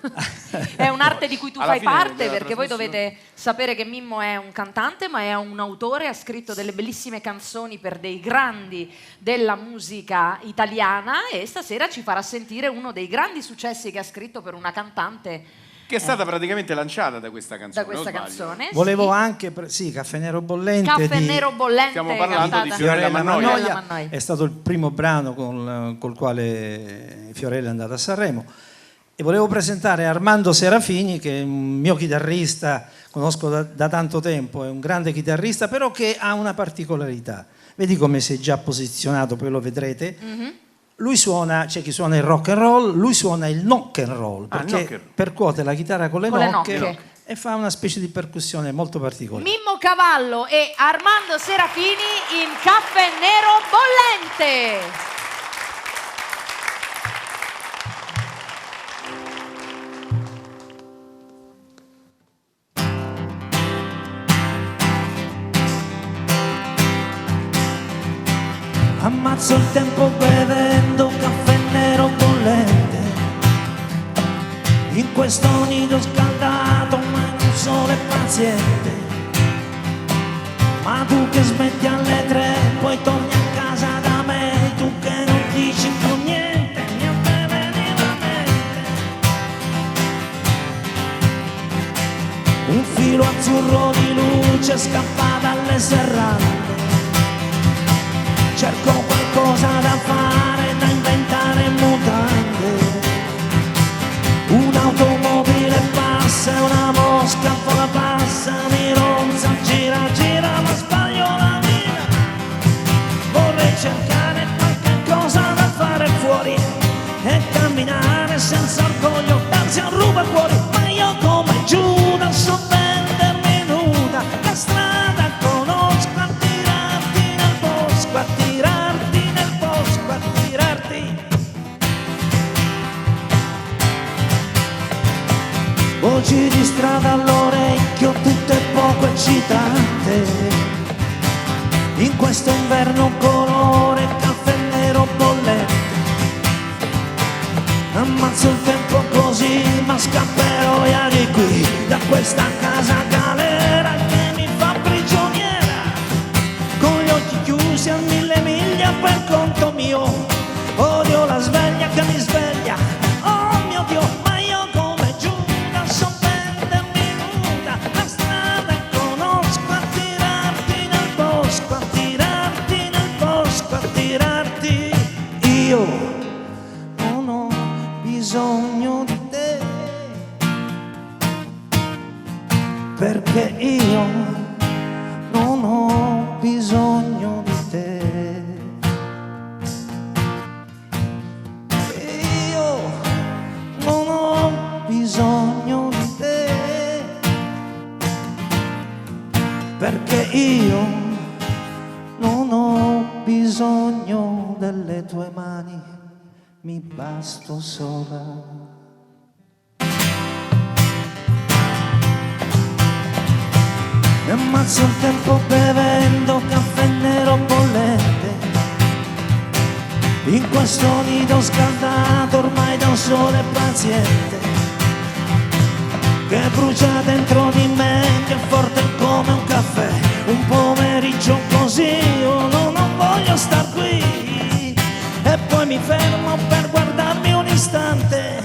È un'arte di cui tu Alla fai fine parte, della perché voi trasmissione- dovete sapere che Mimmo è un cantante, ma è un autore, ha scritto delle bellissime canzoni per dei grandi della musica italiana e stasera ci farà sentire uno dei grandi successi che ha scritto per una cantante Che è stata praticamente lanciata da questa canzone. da questa o sbaglio? canzone. Volevo anche, sì, Caffè Nero Bollente. Caffè di Nero Bollente. Stiamo parlando di cantata- Fiorella Mannoia. Fiorella Mannoia. È stato il primo brano col quale Fiorella è andata a Sanremo. E volevo presentare Armando Serafini, che è un mio chitarrista, conosco da tanto tempo, è un grande chitarrista, però che ha una particolarità. Vedi come si è già posizionato, poi lo vedrete. Mhm. Lui suona, c'è chi suona il rock and roll, lui suona il knock and roll, Ah, perché knock and roll. percuote la chitarra con le Con le nocche nocche. e fa una specie di percussione molto particolare. Mimmo Cavallo e Armando Serafini in Caffè Nero Bollente. Ammazzo il tempo bevendo caffè nero bollente, in questo nido scaldato ma in un sole paziente. Ma tu che smetti alle 3, poi torni a casa da me, tu che non dici più niente, niente minimamente. Un filo azzurro di luce scappa dalle serrate. Cerco qualcosa da fare, da inventare in mutande. Un'automobile passa, una mosca la passa, mi ronza, gira, gira, ma sbaglio la via. Vorrei cercare qualche cosa da fare fuori e camminare senza orgoglio, darsi a rubacuori. Ma io come Giuda so vendermi nuda, la strada conosco, a tirarti nel bosco, a tirarti nel bosco, a tirarti. Voci di strada all'orecchio, tutte poco eccitate. In questo inverno colore caffè nero bollente. Ammazzo il tempo così, ma scapperò via di qui, da questa casa galera che mi fa prigioniera. Con gli occhi chiusi a 1000 miglia per conto mio, odio la sveglia che mi sveglia. Oh mio Dio, ma io come Giuda so vendermi nuda, la strada conosco, a tirarti nel bosco, a tirarti nel bosco, a tirarti. Io non ho bisogno di te, perché io non ho bisogno di te. Io non ho bisogno di te, perché io non ho bisogno delle tue mani, mi basto sola. E ammazzo il tempo bevendo caffè nero bollente, in questo nido scaldato ormai da un sole paziente, che brucia dentro di me, che è forte come un caffè. Un pomeriggio così io non voglio star qui, mi fermo per guardarmi un istante.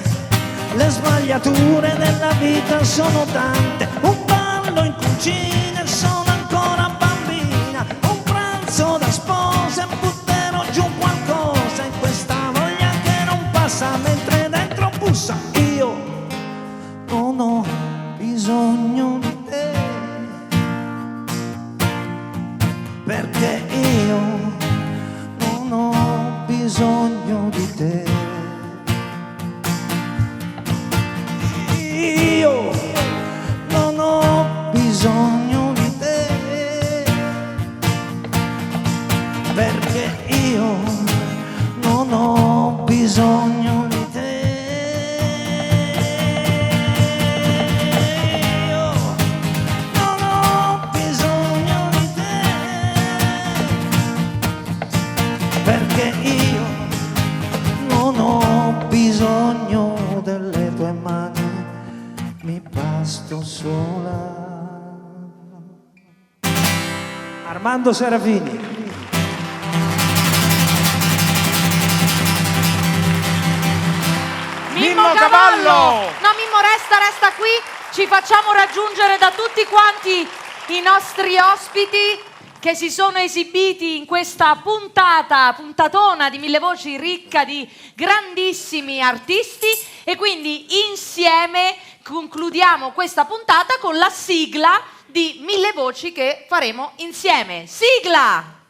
Le sbagliature della vita sono tante. Un ballo in cucina e sono ancora bambina. Un pranzo da sposa e butterò giù qualcosa in questa voglia che non passa mentre dentro bussa. Io non ho bisogno di te, perché io non ho bisogno di te. Io non ho bisogno di te, perché io non ho bisogno di te. Io non ho bisogno di te, perché io non ho bisogno delle tue mani. Mi basto sola. Armando Serafini. Mimmo Cavallo! No, Mimmo, resta qui. Ci facciamo raggiungere da tutti quanti i nostri ospiti che si sono esibiti in questa puntatona di Mille Voci ricca di grandissimi artisti, e quindi insieme concludiamo questa puntata con la sigla di Mille Voci che faremo insieme. Sigla!